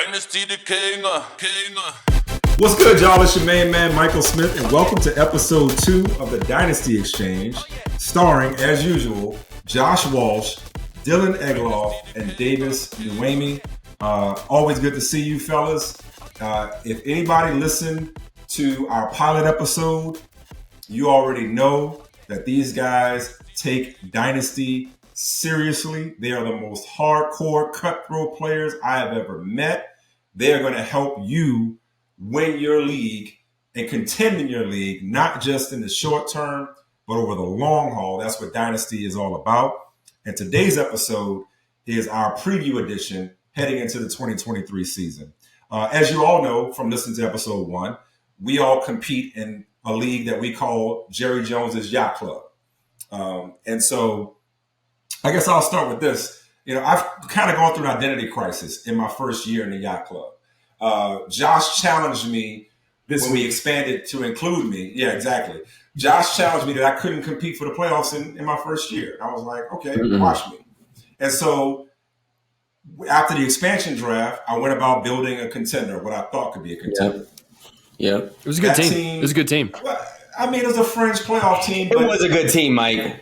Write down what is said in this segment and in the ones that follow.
Dynasty the king. What's good, y'all? It's your main man, Michael Smith, and welcome to episode 2 of the Dynasty Exchange, starring, as usual, Josh Walsh, Dylan Egloff, and Davis Nuemi. Always good to see you, fellas. If anybody listened to our pilot episode, you already know that these guys take Dynasty seriously. They are the most hardcore, cutthroat players I have ever met. They are going to help you win your league and contend in your league, not just in the short term, but over the long haul. That's what Dynasty is all about. And today's episode is our preview edition heading into the 2023 season. As you all know from listening to episode 1, we all compete in a league that we call Jerry Jones's Yacht Club. And so I guess I'll start with this. I've kind of gone through an identity crisis in my first year in the Yacht Club. Josh challenged me when we expanded to include me. Yeah, exactly. Josh challenged me that I couldn't compete for the playoffs in my first year. I was like, okay, watch me. And so after the expansion draft, I went about building a contender, what I thought could be a contender. Yeah. It was a good team. It was a good team. Well, I mean, it was a fringe playoff team. It was a good team, Mike.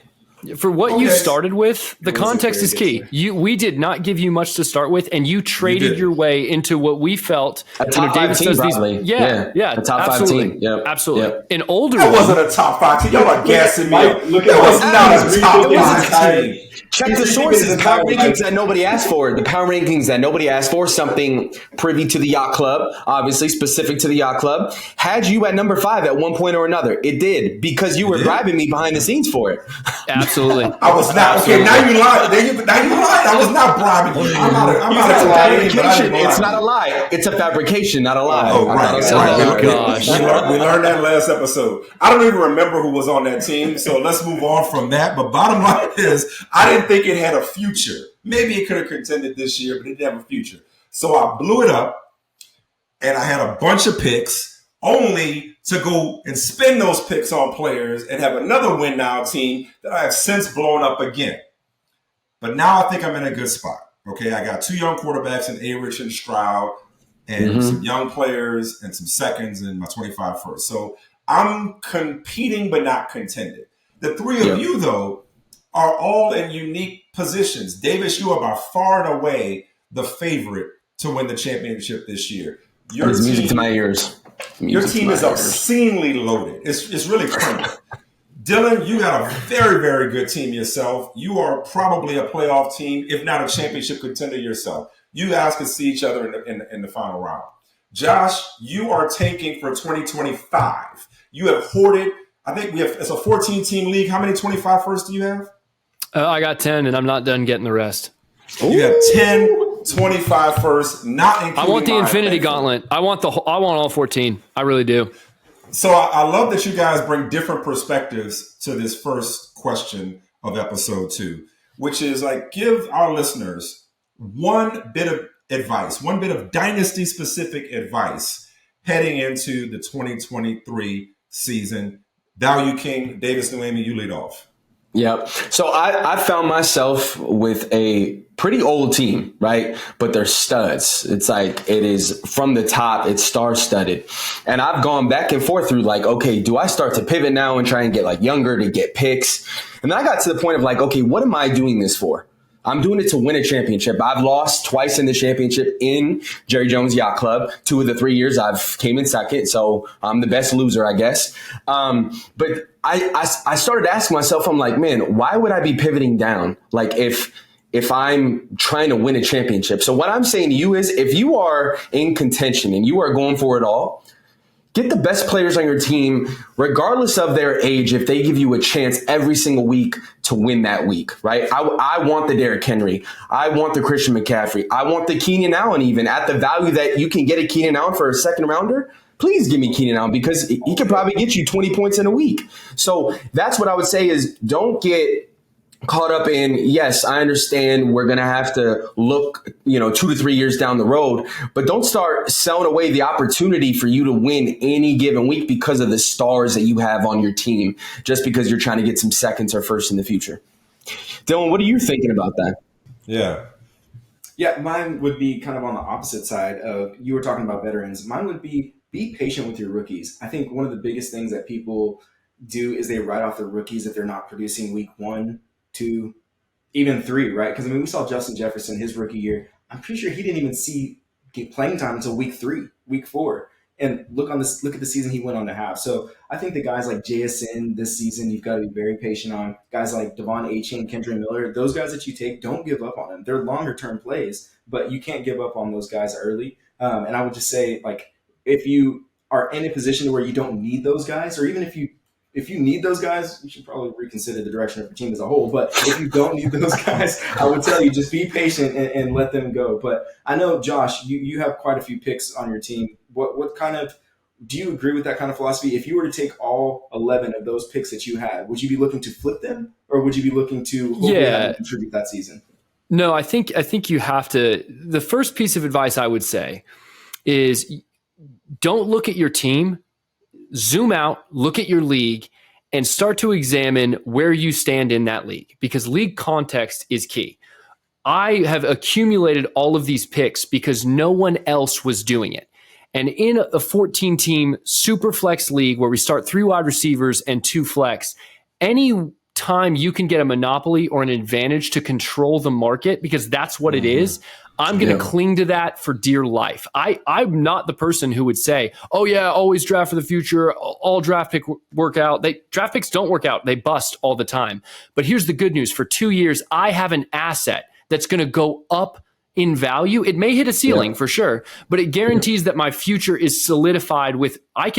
For what you started with, the context is key. We did not give you much to start with, and you traded your way into what we felt. A top 5 team, probably. Yeah. A top 5 team. Yep. Absolutely. Yep. An older That one. wasn't a top 5 team. Y'all are gassing me up. That was not a top 5 team. Check the sources. Power rankings that nobody asked for. The power rankings that nobody asked for. Something privy to the Yacht Club, obviously specific to the Yacht Club. Had you at number 5 at one point or another. It did, because you were bribing me behind the scenes for it. Absolutely. I was not. Okay, now you lied. I was not bribing you. I'm not a fabrication. It's not a lie. It's a fabrication, not a lie. Oh, right. Oh, gosh. We learned that last episode. I don't even remember who was on that team, so let's move on from that. But bottom line is, I didn't think it had a future. Maybe it could have contended this year, but it didn't have a future. So I blew it up, and I had a bunch of picks, only to go and spend those picks on players and have another win now team that I have since blown up again. But now I think I'm in a good spot. Okay, I got 2 young quarterbacks in Aweigh and Stroud, and some young players and some seconds in my 25 first. So I'm competing but not contended. The 3 of you, though, are all in unique positions. Davis, you are by far and away the favorite to win the championship this year. It's music to my ears. Your team is obscenely loaded. It's really crazy. Dylan, you got a very, very good team yourself. You are probably a playoff team, if not a championship contender yourself. You guys can see each other in the final round. Josh, you are tanking for 2025. You have hoarded. I think it's a 14-team league. How many 25 firsts do you have? I got 10, and I'm not done getting the rest. You have 10, 25 firsts, not including I want the Infinity Gauntlet. I want all 14. I really do. So I love that you guys bring different perspectives to this first question of episode 2, which is like, give our listeners one bit of advice, one bit of Dynasty-specific advice heading into the 2023 season. Value King, Davis Nuemi, you lead off. Yep. So I found myself with a pretty old team, right? But they're studs. It's like, it is from the top, it's star-studded. And I've gone back and forth through like, okay, do I start to pivot now and try and get like younger to get picks? And then I got to the point of like, okay, what am I doing this for? I'm doing it to win a championship. I've lost twice in the championship in Jerry Jones Yacht Club. 2 of the 3 years I've came in second, so I'm the best loser, I guess. But I started asking myself, I'm like, man, why would I be pivoting down? Like if I'm trying to win a championship. So what I'm saying to you is, if you are in contention and you are going for it all, get the best players on your team, regardless of their age, if they give you a chance every single week to win that week, right? I want the Derrick Henry. I want the Christian McCaffrey. I want the Keenan Allen, even at the value that you can get a Keenan Allen for a second rounder. Please give me Keenan Allen, because he could probably get you 20 points in a week. So that's what I would say is, don't get caught up in, yes, I understand we're going to have to look, 2 to 3 years down the road, but don't start selling away the opportunity for you to win any given week because of the stars that you have on your team, just because you're trying to get some seconds or first in the future. Dylan, what are you thinking about that? Yeah. Yeah, mine would be kind of on the opposite side of you were talking about veterans. Mine would be patient with your rookies. I think one of the biggest things that people do is they write off their rookies if they're not producing week 1, 2, even 3, right? Because I mean, we saw Justin Jefferson his rookie year. I'm pretty sure he didn't even get playing time until week 3, week 4. And look at the season he went on to have. So I think the guys like JSN this season, you've got to be very patient on. Guys like Devon Achane, Kendra Miller, those guys that you take, don't give up on them. They're longer term plays, but you can't give up on those guys early. And I would just say, like, if you are in a position where you don't need those guys, or even if you need those guys, you should probably reconsider the direction of your team as a whole. But if you don't need those guys, I would tell you just be patient and let them go. But I know, Josh, you have quite a few picks on your team. What kind of – do you agree with that kind of philosophy? If you were to take all 11 of those picks that you had, would you be looking to flip them, or would you be looking to hopefully have them contribute that season? No, I think you have to – the first piece of advice I would say is don't look at your team. Zoom out, look at your league, and start to examine where you stand in that league, because league context is key. I have accumulated all of these picks because no one else was doing it. And in a 14-team super flex league where we start 3 wide receivers and 2 flex, any time you can get a monopoly or an advantage to control the market, because that's what it is, I'm going to cling to that for dear life. I'm not the person who would say, oh yeah, always draft for the future. All draft pick work out. Draft picks don't work out. They bust all the time. But here's the good news. For 2 years, I have an asset that's going to go up in value. It may hit a ceiling for sure, but it guarantees that my future is solidified with, I'll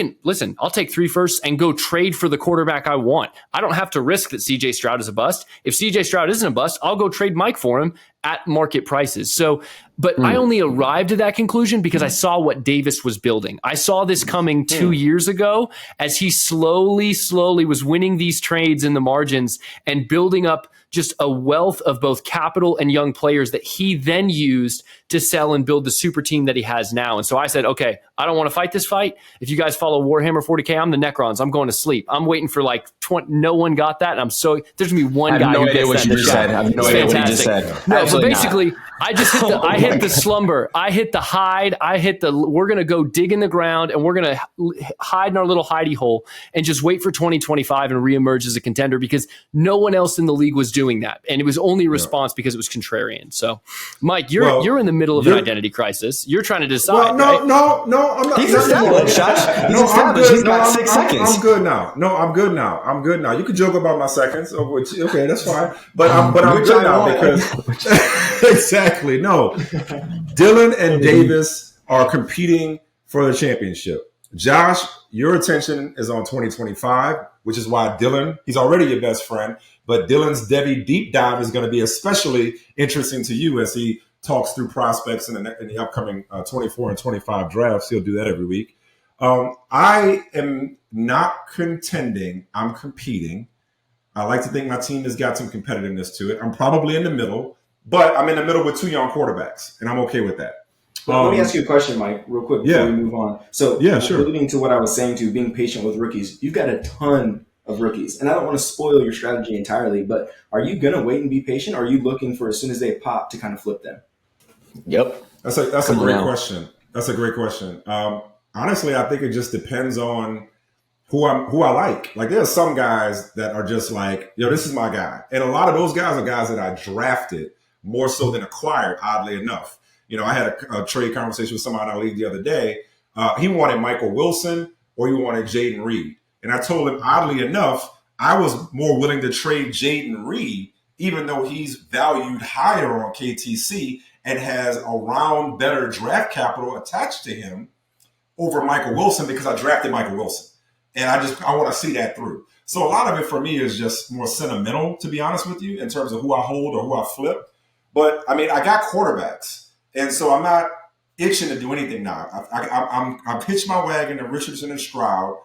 take 3 firsts and go trade for the quarterback I want. I don't have to risk that CJ Stroud is a bust. If CJ Stroud isn't a bust, I'll go trade Mike for him at market prices. So, but I only arrived at that conclusion because I saw what Davis was building. I saw this coming 2 years ago as he slowly was winning these trades in the margins and building up just a wealth of both capital and young players that he then used to sell and build the super team that he has now. And so I said, okay, I don't want to fight this fight. If you guys follow Warhammer 40K, I'm the Necrons. I'm going to sleep. I'm waiting for like 20. No one got that. And I'm so, there's going to be one guy who gets that in the chat. I have no idea what you just said. No, but basically, I just hit I hit the slumber. I hit the hide. We're going to go dig in the ground and we're going to hide in our little hidey hole and just wait for 2025 and reemerge as a contender, because no one else in the league was doing that. And it was only response because it was contrarian. So, Mike, you're in the middle of an identity crisis. You're trying to decide. No, I'm not. He's established, Josh. He's established. He's got 6 seconds. I'm good now. No, I'm good now. You can joke about my seconds, okay, that's fine. But I'm good now because exactly. No, Dylan and Davis are competing for the championship. Josh, your attention is on 2025, which is why Dylan, he's already your best friend, but Dylan's Devy deep dive is going to be especially interesting to you as he talks through prospects in the upcoming 24 and 25 drafts. He'll do that every week. I am not contending. I'm competing. I like to think my team has got some competitiveness to it. I'm probably in the middle, but I'm in the middle with 2 young quarterbacks, and I'm okay with that. Let me ask you a question, Mike, real quick before we move on. So, alluding to what I was saying to being patient with rookies, you've got a ton of rookies, and I don't want to spoil your strategy entirely, but are you going to wait and be patient, or are you looking for as soon as they pop to kind of flip them? Yep. That's a great question. That's a great question. Honestly, I think it just depends on who I like. Like, there are some guys that are just like, this is my guy. And a lot of those guys are guys that I drafted more so than acquired, oddly enough. I had a trade conversation with somebody in our league the other day. He wanted Michael Wilson or he wanted Jaden Reed. And I told him, oddly enough, I was more willing to trade Jaden Reed, even though he's valued higher on KTC and has around better draft capital attached to him over Michael Wilson, because I drafted Michael Wilson. And I want to see that through. So a lot of it for me is just more sentimental, to be honest with you, in terms of who I hold or who I flip. But, I mean, I got quarterbacks. And so I'm not itching to do anything now. I pitched my wagon to Richardson and Stroud,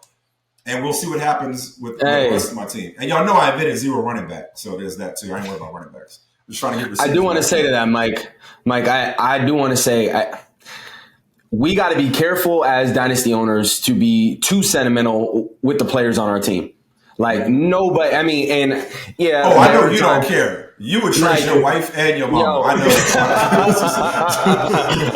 and we'll see what happens with the rest of my team. And y'all know I invented 0 running back, so there's that too. I ain't worried about running backs. I'm just trying to get. I do want to say to that, Mike. I do want to say we got to be careful as Dynasty owners to be too sentimental with the players on our team. Like, nobody. I mean, and yeah. Oh, I know you don't care. You would trash your wife and your mom. Yo. I know.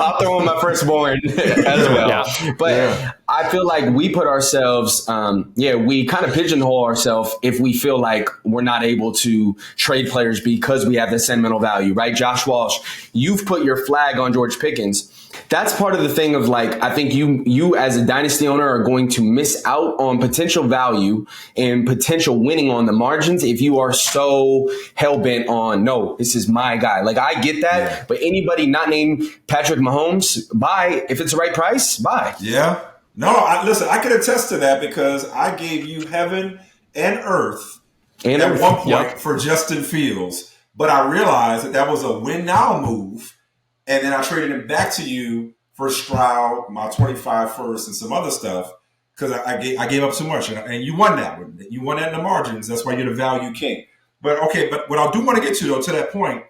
I'll throw in my firstborn as well. Yeah. But I feel like we put ourselves, we kind of pigeonhole ourselves if we feel like we're not able to trade players because we have the sentimental value, right? Josh Walsh, you've put your flag on George Pickens. That's part of the thing of like, I think you as a dynasty owner are going to miss out on potential value and potential winning on the margins if you are so hell-bent on, no, this is my guy. Like, I get that, but anybody not named Patrick Mahomes, buy. If it's the right price, buy. Yeah. No, listen, I can attest to that because I gave you heaven and earth at one point for Justin Fields, but I realized that was a win now move. And then I traded him back to you for Stroud, my 25 first, and some other stuff because I gave up too much. And you won that one. You won that in the margins. That's why you're the value king. But what I do want to get to, though, to that point,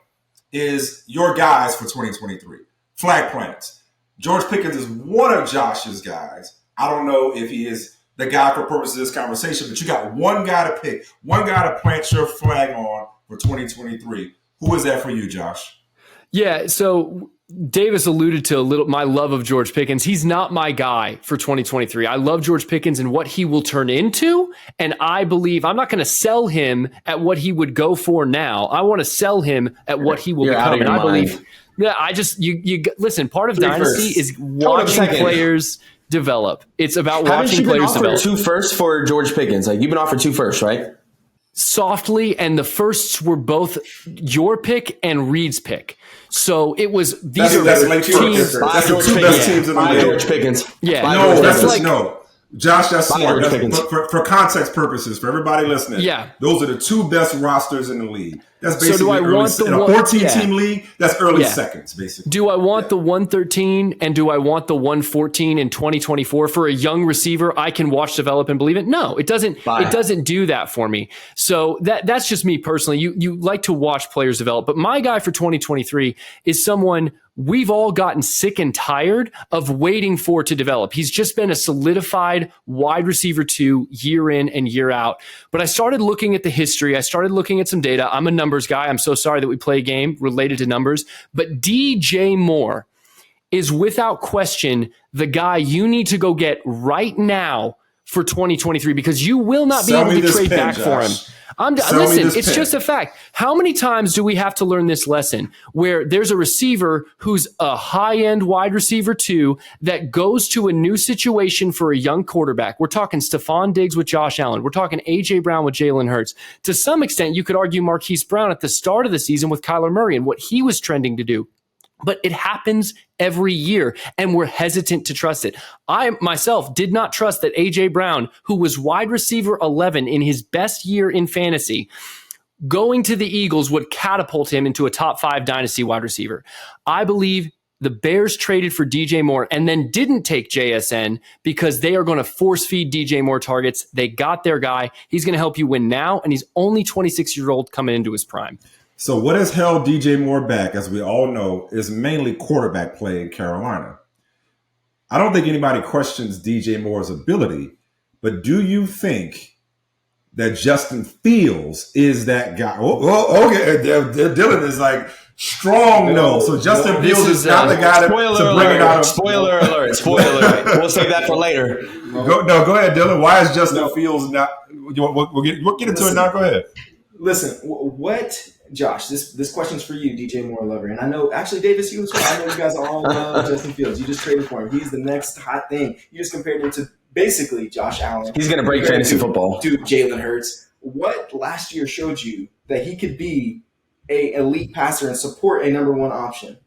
is your guys for 2023. Flag plants. George Pickens is one of Josh's guys. I don't know if he is the guy for purposes of this conversation, but you got one guy to pick, one guy to plant your flag on for 2023. Who is that for you, Josh? Yeah, so Davis alluded to my love of George Pickens. He's not my guy for 2023. I love George Pickens and what he will turn into, and I believe I'm not going to sell him at what he would go for now. I want to sell him at what he will become. And I believe, you listen. Part of Dynasty is watching players develop. It's about watching players develop. Haven't you been offered 2 firsts for George Pickens? Like, you've been offered 2 firsts, right? Softly, and the firsts were both your pick and Reed's pick. So it was that's the 2 best teams in the league. George Pickens. Yeah, no. Josh, that's smart. For context purposes, for everybody listening, those are the 2 best rosters in the league. That's basically in a 14-team league. That's early seconds, basically. Do I want the 113 and do I want the 114 in 2024 for a young receiver I can watch develop and believe it? No, it doesn't. It doesn't do that for me. So that's just me personally. You like to watch players develop, but my guy for 2023 is someone we've all gotten sick and tired of waiting for to develop. He's just been a solidified wide receiver 2 year in and year out. But I started looking at the history. I started looking at some data. I'm a numbers guy. I'm so sorry that we play a game related to numbers. But DJ Moore is without question the guy you need to go get right now for 2023 because you will not be able to trade back for him. Listen, it's just a fact. How many times do we have to learn this lesson where there's a receiver who's a high-end wide receiver 2 that goes to a new situation for a young quarterback? We're talking Stephon Diggs with Josh Allen. We're talking A.J. Brown with Jalen Hurts. To some extent, you could argue Marquise Brown at the start of the season with Kyler Murray and what he was trending to do. But it happens every year, and we're hesitant to trust it. I myself did not trust that A.J. Brown, who was wide receiver 11 in his best year in fantasy, going to the Eagles would catapult him into a top 5 dynasty wide receiver. I believe the Bears traded for DJ Moore and then didn't take JSN because they are going to force feed DJ Moore targets. They got their guy. He's going to help you win now, and he's only 26-year-old coming into his prime. So what has held DJ Moore back, as we all know, is mainly quarterback play in Carolina. I don't think anybody questions DJ Moore's ability, but do you think that Justin Fields is that guy? Okay. Dylan is like strong no. So Justin Fields is not the guy to bring it out of. Spoiler alert. We'll save that for later. Go ahead, Dylan. Why is Justin Fields not? We'll get into it now. Go ahead. Listen, what, Josh, this question's for you, DJ Moore lover. And I know, actually, Davis, you as well. I know you guys all love Justin Fields. You just traded for him. He's the next hot thing. You just compared him to basically Josh Allen. He's going to break fantasy football. Dude, Jalen Hurts. What last year showed you that he could be an elite passer and support a number 1 option?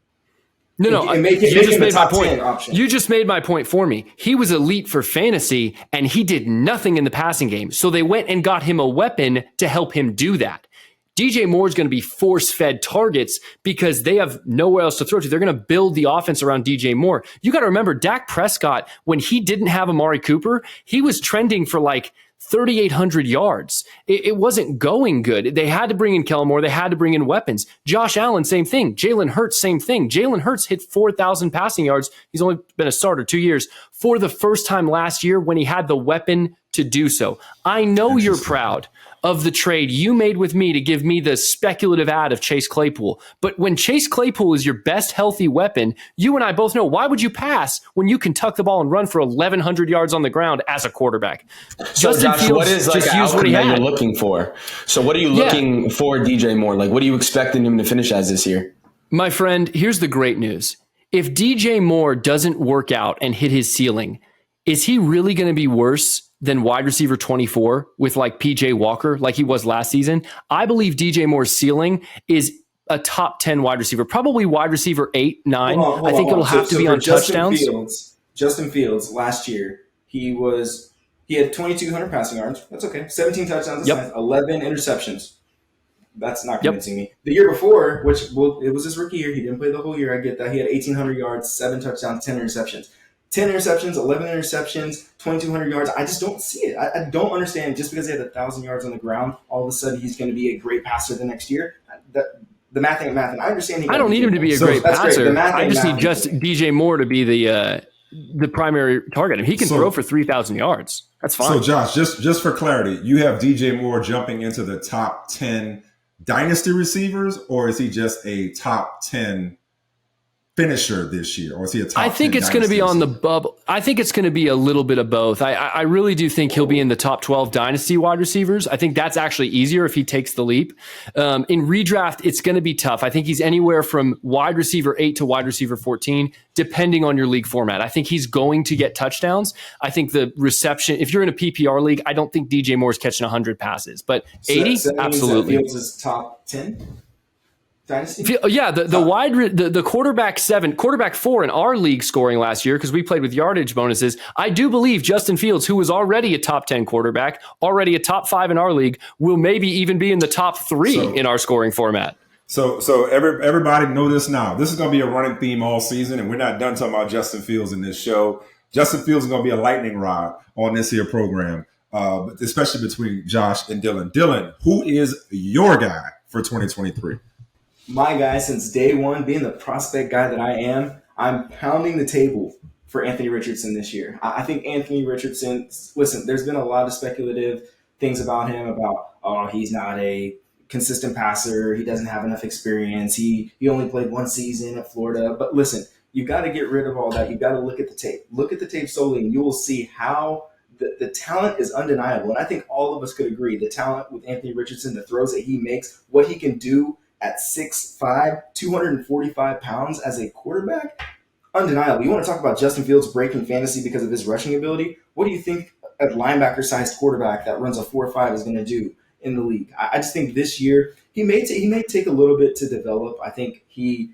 No, you just made my point. You just made my point for me. He was elite for fantasy, and he did nothing in the passing game. So they went and got him a weapon to help him do that. DJ Moore is going to be force-fed targets because they have nowhere else to throw to. They're going to build the offense around DJ Moore. You got to remember, Dak Prescott, when he didn't have Amari Cooper, he was trending for like 3,800 yards. It wasn't going good. They had to bring in Kellen Moore. They had to bring in weapons. Josh Allen, same thing. Jalen Hurts, same thing. Jalen Hurts hit 4,000 passing yards. He's only been a starter 2 years. For the first time last year when he had the weapon to do so. I know you're proud of the trade you made with me to give me the speculative ad of Chase Claypool. But when Chase Claypool is your best healthy weapon, you and I both know, why would you pass when you can tuck the ball and run for 1,100 yards on the ground as a quarterback? So Justin Josh, Fields what is like just an used what outcome he that had. you're looking for? So what are you looking for DJ Moore? Like, what are you expecting him to finish as this year? My friend, here's the great news. If DJ Moore doesn't work out and hit his ceiling, is he really going to be worse than wide receiver 24 with like PJ Walker like he was last season? I believe DJ Moore's ceiling is a top 10 wide receiver, probably wide receiver 8, 9. I think it'll have to be on touchdowns. Justin Fields last year, he had 2,200 passing yards. That's okay. 17 touchdowns, 11 interceptions. That's not convincing me. The year before, it was his rookie year, he didn't play the whole year. I get that. He had 1,800 yards, 7 touchdowns, 10 interceptions. 10 interceptions, 11 interceptions, 2,200 yards. I just don't see it. I don't understand. Just because he had 1,000 yards on the ground, all of a sudden he's going to be a great passer the next year. The math ain't math. And I understand. I don't need him to be a great passer. I just need DJ Moore to be the primary target. He can throw for 3,000 yards. That's fine. So Josh, just for clarity, you have DJ Moore jumping into the top 10 dynasty receivers, or is he just a top 10 finisher this year, or is he a top 10? I think it's going to be on the bubble. I think it's going to be a little bit of both. I really do think he'll be in the top 12 dynasty wide receivers. I think that's actually easier if he takes the leap. In redraft, it's going to be tough. I think he's anywhere from wide receiver 8 to wide receiver 14, depending on your league format. I think he's going to get touchdowns. I think the reception, if you're in a PPR league, I don't think DJ Moore's catching 100 passes, but 80, so absolutely. Fields is top 10. Dynasty? Yeah, the quarterback 4 in our league scoring last year, because we played with yardage bonuses. I do believe Justin Fields, who was already a top 10 quarterback, already a top 5 in our league, will maybe even be in the top 3 in our scoring format. So everybody know this now. This is going to be a running theme all season, and we're not done talking about Justin Fields in this show. Justin Fields is going to be a lightning rod on this here program, especially between Josh and Dylan. Dylan, who is your guy for 2023? My guy, since day one, being the prospect guy that I am, I'm pounding the table for Anthony Richardson this year. I think Anthony Richardson, listen, there's been a lot of speculative things about him, he's not a consistent passer, he doesn't have enough experience, he only played one season at Florida. But listen, you've got to get rid of all that. You've got to look at the tape. Look at the tape solely, and you will see how the talent is undeniable. And I think all of us could agree, the talent with Anthony Richardson, the throws that he makes, what he can do at 6'5", 245 pounds as a quarterback, undeniable. You want to talk about Justin Fields breaking fantasy because of his rushing ability? What do you think a linebacker-sized quarterback that runs a 4.5 is going to do in the league? I just think this year he may take a little bit to develop. I think he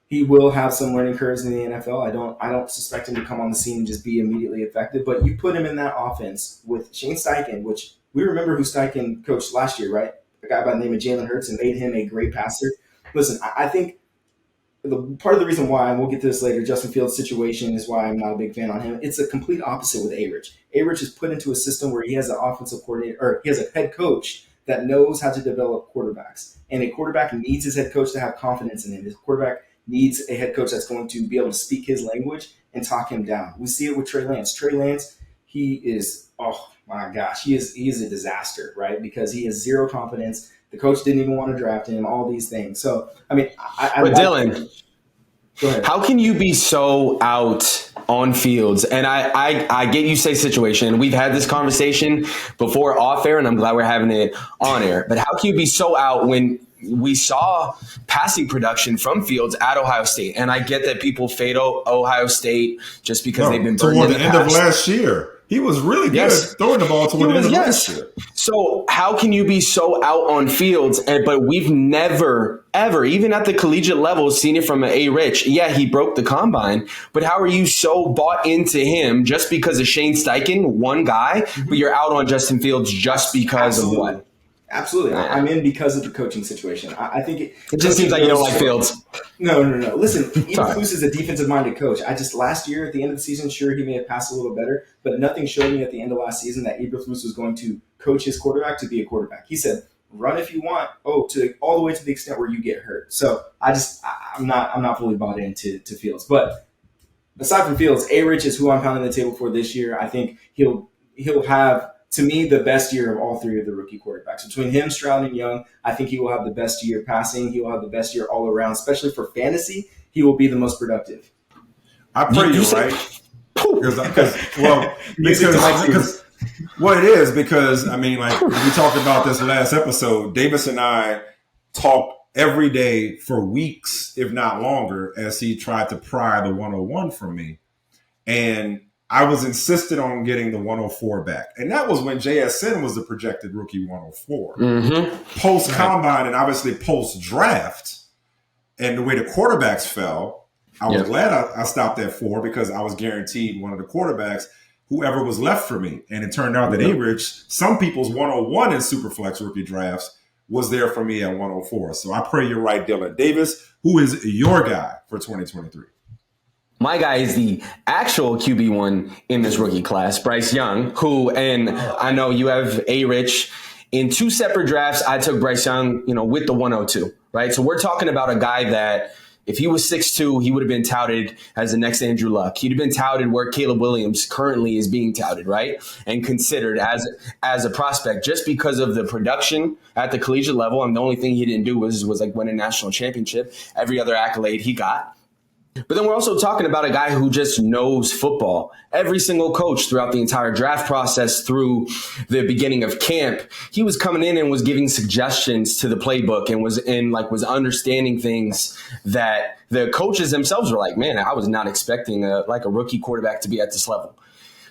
will have some learning curves in the NFL. I don't suspect him to come on the scene and just be immediately effective. But you put him in that offense with Shane Steichen, which we remember who Steichen coached last year, right? A guy by the name of Jalen Hurts, and made him a great passer. Listen, I think part of the reason why, and we'll get to this later, Justin Fields' situation is why I'm not a big fan on him. It's a complete opposite with A-Rich. A-Rich is put into a system where he has an offensive coordinator, or he has a head coach that knows how to develop quarterbacks. And a quarterback needs his head coach to have confidence in him. His quarterback needs a head coach that's going to be able to speak his language and talk him down. We see it with Trey Lance. Trey Lance, he is, oh my gosh, he is a disaster, right? Because he has zero confidence. The coach didn't even want to draft him, all these things. So, I mean, but Dylan, go ahead. How can you be so out on Fields? And I get you say situation. We've had this conversation before off air, and I'm glad we're having it on air. But how can you be so out when we saw passing production from Fields at Ohio State? And I get that people fade Ohio State just because they've been burned toward in the end of last year. He was really good throwing the ball toward the end of last year. So how can you be so out on Fields, but we've never, ever, even at the collegiate level, seen it from an A-Rich? Yeah, he broke the combine, but how are you so bought into him just because of Shane Steichen, one guy, but you're out on Justin Fields just because of what? Absolutely. I'm in because of the coaching situation. I think it just seems like you don't like Fields. No. Listen, Eberflus is a defensive-minded coach. Last year at the end of the season, sure, he may have passed a little better, but nothing showed me at the end of last season that Eberflus was going to coach his quarterback to be a quarterback. He said, run if you want, all the way to the extent where you get hurt. So I'm not fully bought into Fields. But aside from Fields, A-Rich is who I'm pounding the table for this year. I think he'll have to me, the best year of all three of the rookie quarterbacks. Between him, Stroud, and Young, I think he will have the best year passing. He will have the best year all around, especially for fantasy. He will be the most productive. I pray you're right. Because I mean, like we talked about this last episode, Davis and I talked every day for weeks, if not longer, as he tried to pry the 101 from me. And I was insistent on getting the 104 back. And that was when JSN was the projected rookie 104. Mm-hmm. Post-combine and obviously post-draft, and the way the quarterbacks fell, I was glad I stopped at 4 because I was guaranteed one of the quarterbacks, whoever was left for me. And it turned out that A-Rich, some people's 101 in Superflex rookie drafts, was there for me at 104. So I pray you're right, Dylan. Davis, who is your guy for 2023? My guy is the actual QB1 in this rookie class, Bryce Young, who, and I know you have A-Rich. In 2 separate drafts, I took Bryce Young, with the 102, right? So we're talking about a guy that if he was 6'2", he would have been touted as the next Andrew Luck. He'd have been touted where Caleb Williams currently is being touted, right? And considered as a prospect just because of the production at the collegiate level. And the only thing he didn't do was like win a national championship. Every other accolade he got. But then we're also talking about a guy who just knows football. Every single coach throughout the entire draft process through the beginning of camp, he was coming in and was giving suggestions to the playbook and was understanding things that the coaches themselves were like, man, I was not expecting a rookie quarterback to be at this level.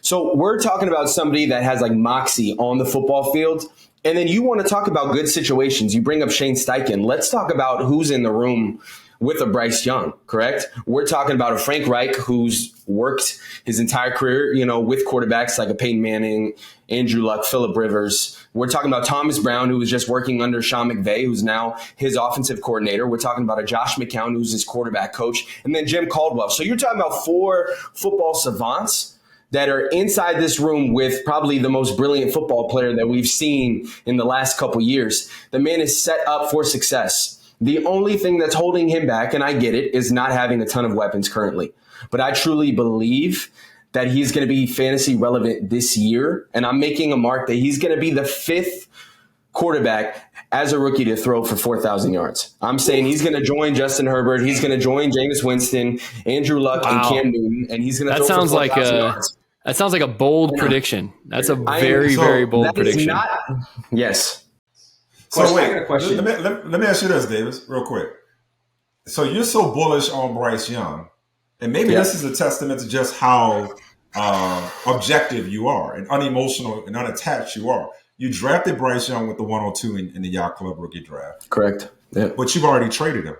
So we're talking about somebody that has like moxie on the football field. And then you want to talk about good situations. You bring up Shane Steichen. Let's talk about who's in the room with a Bryce Young, correct? We're talking about a Frank Reich who's worked his entire career, with quarterbacks like a Peyton Manning, Andrew Luck, Phillip Rivers. We're talking about Thomas Brown, who was just working under Sean McVay, who's now his offensive coordinator. We're talking about a Josh McCown, who's his quarterback coach, and then Jim Caldwell. So you're talking about 4 football savants that are inside this room with probably the most brilliant football player that we've seen in the last couple years. The man is set up for success. The only thing that's holding him back, and I get it, is not having a ton of weapons currently. But I truly believe that he's going to be fantasy relevant this year. And I'm making a mark that he's going to be the 5th quarterback as a rookie to throw for 4,000 yards. I'm saying he's going to join Justin Herbert. He's going to join Jameis Winston, Andrew Luck, and Cam Newton. And he's going to throw for 4,000 yards. That sounds like a bold prediction. That's a very bold prediction. Yes. So wait, let me ask you this, Davis, real quick. So you're so bullish on Bryce Young, and maybe this is a testament to just how objective you are and unemotional and unattached you are. You drafted Bryce Young with the 102 in the Yacht Club rookie draft. Correct. Yep. But you've already traded him.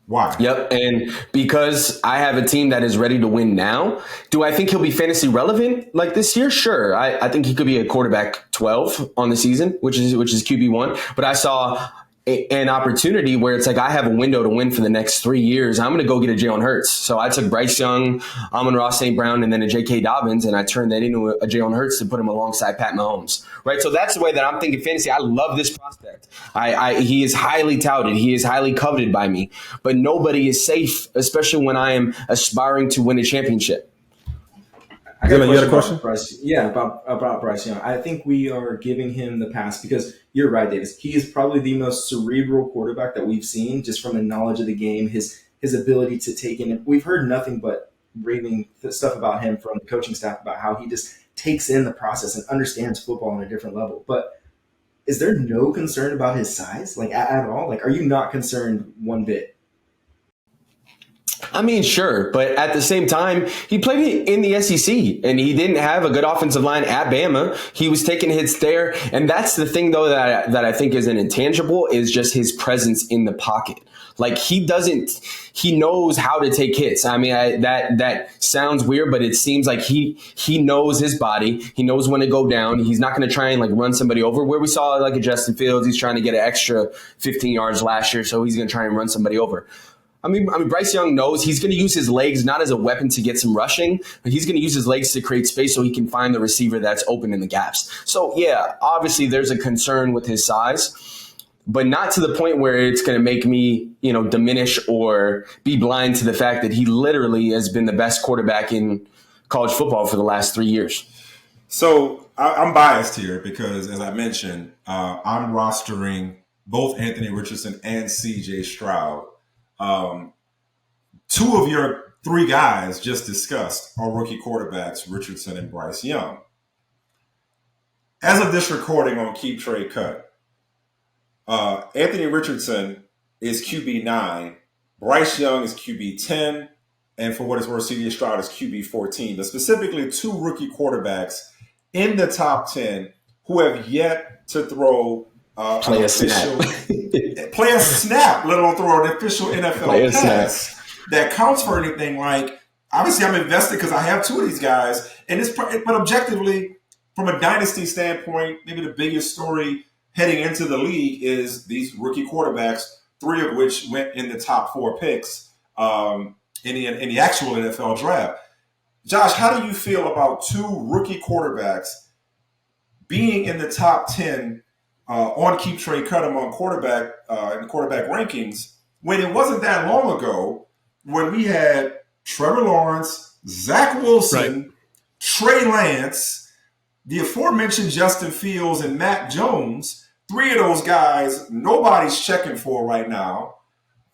Why? Yep. And because I have a team that is ready to win now, do I think he'll be fantasy relevant like this year? Sure. I think he could be a quarterback 12 on the season, which is QB1. But I saw an opportunity where it's like I have a window to win for the next 3 years. I'm going to go get a Jalen Hurts. So I took Bryce Young, Amon-Ra St. Brown, and then a J.K. Dobbins, and I turned that into a Jalen Hurts to put him alongside Pat Mahomes. Right? So that's the way that I'm thinking fantasy. I love this prospect. He is highly touted. He is highly coveted by me. But nobody is safe, especially when I am aspiring to win a championship. Dylan, you had a question? About Bryce Young. I think we are giving him the pass because you're right, Davis. He is probably the most cerebral quarterback that we've seen, just from the knowledge of the game, his ability to take in. We've heard nothing but raving stuff about him from the coaching staff about how he just takes in the process and understands football on a different level. But is there no concern about his size, at all? Are you not concerned one bit? I mean, sure, but at the same time, he played in the SEC, and he didn't have a good offensive line at Bama. He was taking hits there, and that's the thing, though, that I think is an intangible, is just his presence in the pocket. He knows how to take hits. I mean, that sounds weird, but it seems like he knows his body. He knows when to go down. He's not going to try and run somebody over. Where we saw a Justin Fields, he's trying to get an extra 15 yards last year, so he's going to try and run somebody over. I mean, Bryce Young knows he's going to use his legs not as a weapon to get some rushing, but he's going to use his legs to create space so he can find the receiver that's open in the gaps. So, yeah, obviously there's a concern with his size, but not to the point where it's going to make me, diminish or be blind to the fact that he literally has been the best quarterback in college football for the last 3 years. So I'm biased here because, as I mentioned, I'm rostering both Anthony Richardson and C.J. Stroud. Two of your three guys just discussed are rookie quarterbacks, Richardson and Bryce Young. As of this recording on Keep Trade Cut, Anthony Richardson is QB9, Bryce Young is QB10, and for what it's worth, C.J. Stroud is QB14. But specifically, two rookie quarterbacks in the top 10 who have yet to throw play a snap, let alone throw an official NFL pass that counts for anything. Like, obviously, I'm invested because I have two of these guys, but objectively, from a dynasty standpoint, maybe the biggest story heading into the league is these rookie quarterbacks, three of which went in the top 4 picks in the actual NFL draft. Josh, how do you feel about two rookie quarterbacks being in the top 10 on Keep Trade Cut among quarterback rankings when it wasn't that long ago when we had Trevor Lawrence, Zach Wilson, right, Trey Lance, the aforementioned Justin Fields, and Mac Jones? Three of those guys nobody's checking for right now.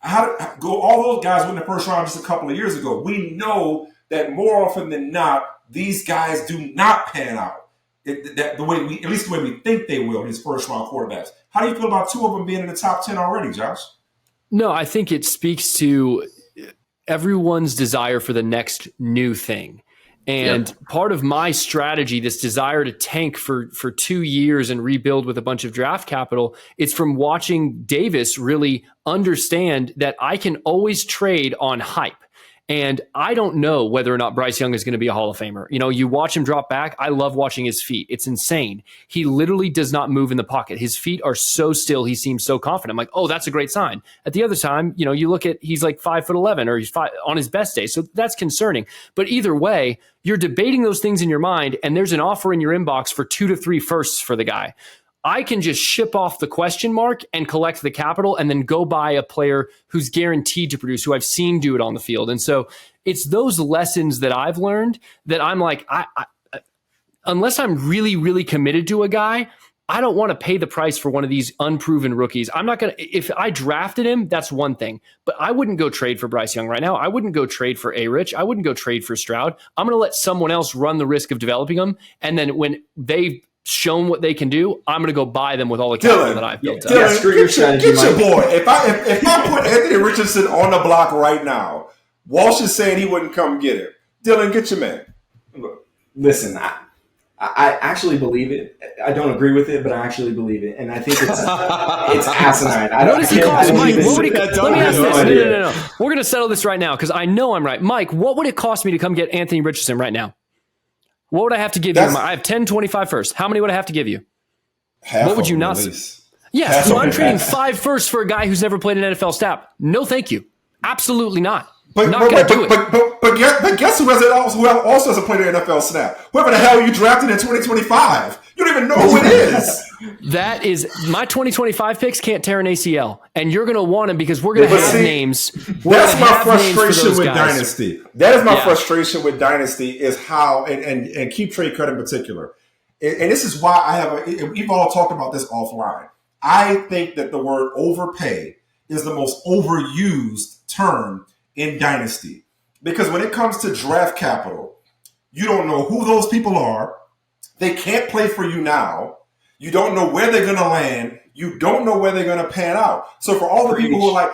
All those guys went in the first round just a couple of years ago. We know that more often than not, these guys do not pan out. At least the way we think they will, these first round quarterbacks. How do you feel about two of them being in the top 10 already, Josh? No, I think it speaks to everyone's desire for the next new thing. And part of my strategy, this desire to tank for 2 years and rebuild with a bunch of draft capital, it's from watching Davis really understand that I can always trade on hype. And I don't know whether or not Bryce Young is going to be a Hall of Famer. You know, you watch him drop back. I love watching his feet. It's insane. He literally does not move in the pocket. His feet are so still. He seems so confident. I'm like, oh, that's a great sign. At the other time, you know, you look at, he's like 5'11" or he's on his best day. So that's concerning. But either way, you're debating those things in your mind, and there's an offer in your inbox for 2 to 3 firsts for the guy. I can just ship off the question mark and collect the capital and then go buy a player who's guaranteed to produce, who I've seen do it on the field. And so it's those lessons that I've learned that I'm like, I unless I'm really, really committed to a guy, I don't want to pay the price for one of these unproven rookies. I'm not going to, if I drafted him, that's one thing, but I wouldn't go trade for Bryce Young right now. I wouldn't go trade for A-Rich. I wouldn't go trade for Stroud. I'm going to let someone else run the risk of developing them. And then when they've shown what they can do, I'm going to go buy them with all the capital that I've built up. Yeah, screw your strategy, get your boy. If I put Anthony Richardson on the block right now, Walsh is saying he wouldn't come get him. Dylan, get your man. Listen, I actually believe it. I don't agree with it, but I actually believe it, and I think it's asinine. What does he cost, Mike? Let me ask this. No. We're going to settle this right now because I know I'm right. Mike, what would it cost me to come get Anthony Richardson right now? What would I have to give you? I have 10, 25 first. How many would I have to give you? Half. What would you not? Yeah, so I'm trading 5 firsts for a guy who's never played an NFL snap. No, thank you. Absolutely not. But guess who also hasn't played an NFL snap? Whoever the hell you drafted in 2025. You don't even know who it is. That is, my 2025 picks can't tear an ACL. And you're going to want him because we're going to have names. That's my frustration with Dynasty. That is my frustration with Dynasty is how, and Keep Trade Cut in particular. And this is why we've all talked about this offline. I think that the word overpay is the most overused term in Dynasty. Because when it comes to draft capital, you don't know who those people are. They can't play for you now. You don't know where they're going to land. You don't know where they're going to pan out. So for all the people who are like,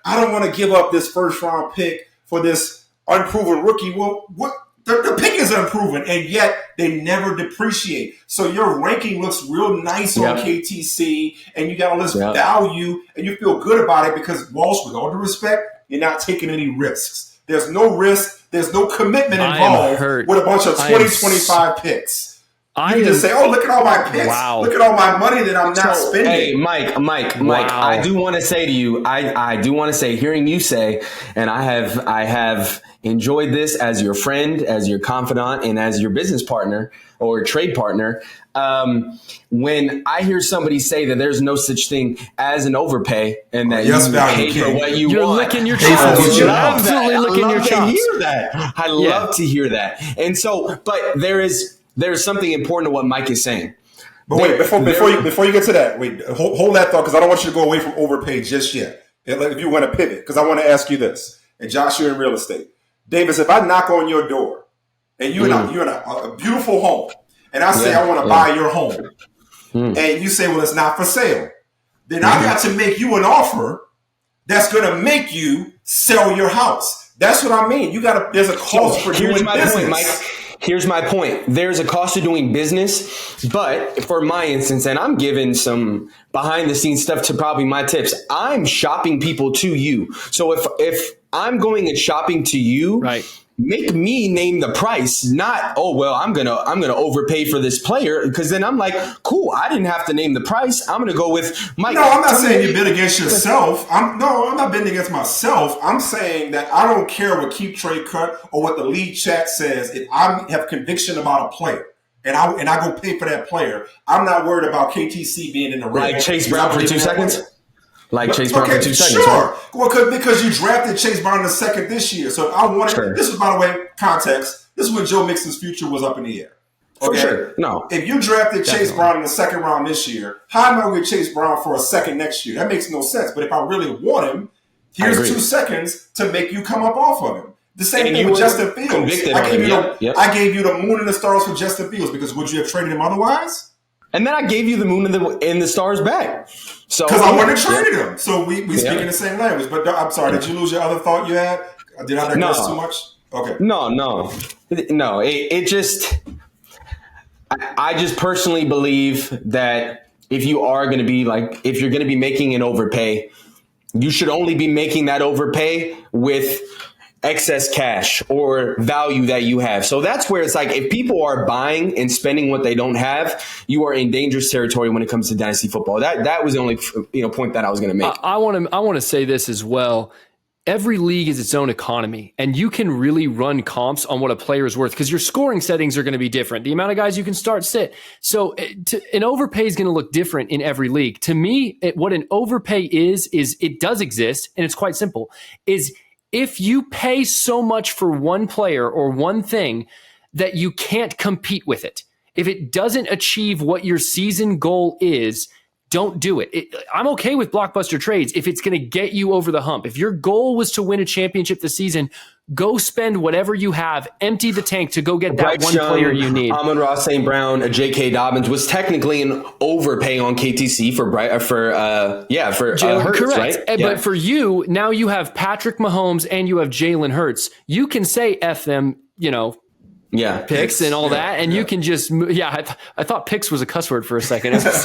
I don't want to give up this first round pick for this unproven rookie. Well, the pick is unproven, and yet they never depreciate. So your ranking looks real nice on KTC, and you got all this value, and you feel good about it because, Walsh, with all due respect, you're not taking any risks. There's no risk. There's no commitment involved with a bunch of 2025 picks. You can just say, oh, look at all my picks. Wow. Look at all my money that I'm not spending. Hey, Mike, I do want to say to you, I do want to say, hearing you say, and I have enjoyed this as your friend, as your confidant, and as your business partner or trade partner. When I hear somebody say that there's no such thing as an overpay and that you pay for what you're want, licking your chops. You're absolutely licking your chops. I love to hear that. And so, but there is there's something important to what Mike is saying. But wait, before you get to that, wait, hold that thought because I don't want you to go away from overpay just yet. If you want to pivot, because I want to ask you this. And Josh, you're in real estate. Davis, if I knock on your door and you're in a beautiful home, and I say I want to buy your home, and you say, well, it's not for sale, then I got to make you an offer that's going to make you sell your house. That's what I mean. There's a cost for doing business. Point, Mike. Here's my point. There's a cost to doing business, but for my instance, and I'm giving some behind the scenes stuff to probably my tips, I'm shopping people to you. So if I'm going and shopping to you, right, make me name the price, not, oh, well, I'm gonna overpay for this player, because then I'm like, cool, I didn't have to name the price. I'm gonna go with Mike. No, I'm not saying you bid against yourself. I'm not bidding against myself. I'm saying that I don't care what Keep Trade Cut or what the league chat says. If I have conviction about a player and I go pay for that player, I'm not worried about KTC being in the red. Like Chase Brown for 2 seconds? Like Chase Brown for 2 seconds, sure. Right? Well, because you drafted Chase Brown in the second this year. So if I wanted, this is, by the way, context. This is when Joe Mixon's future was up in the air. Okay? For sure. No. If you drafted Chase Brown in the second round this year, how am I going to Chase Brown for a second next year? That makes no sense. But if I really want him, here's 2 seconds to make you come up off of him. The same thing with Justin Fields. I gave you the moon and the stars for Justin Fields because would you have traded him otherwise? And then I gave you the moon and the stars back. So because I wouldn't have traded him. So we speak in the same language. But I'm sorry, did you lose your other thought you had? Did I digress too much? Okay. No. It just, I just personally believe that if you are going to be if you're going to be making an overpay, you should only be making that overpay with excess cash or value that you have. So that's where it's like, if people are buying and spending what they don't have, you are in dangerous territory when it comes to dynasty football. That was the only point that I was going to make. I want to say this as well. Every league is its own economy, and you can really run comps on what a player is worth because your scoring settings are going to be different. The amount of guys you can start, sit. So an overpay is going to look different in every league. To me, what an overpay is it does exist, and it's quite simple, is if you pay so much for one player or one thing that you can't compete with it, if it doesn't achieve what your season goal is, don't do it. I'm okay with blockbuster trades if it's going to get you over the hump. If your goal was to win a championship this season, go spend whatever you have, empty the tank to go get that one player you need. Amon-Ra St. Brown, J.K. Dobbins was technically an overpay on KTC for Hurts, correct. Right? But for you, now you have Patrick Mahomes and you have Jalen Hurts. You can say F them, picks and all that, and you can just I thought picks was a cuss word for a second. When you say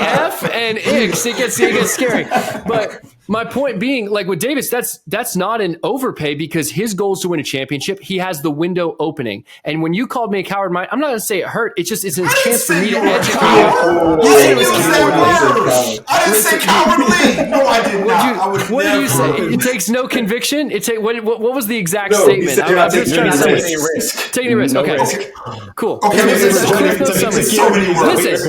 F and X, it gets scary. But my point being, like with Davis, that's not an overpay because his goal is to win a championship. He has the window opening. And when you called me a coward, I'm not going to say it hurt. It's just it's a chance for me to educate you. You said it was cowardly. I didn't say cowardly. No, I did not. What did you say? It takes no conviction. What was the exact statement? I'm just trying to say taking a risk. Taking a risk. Okay. Cool. Okay, listen.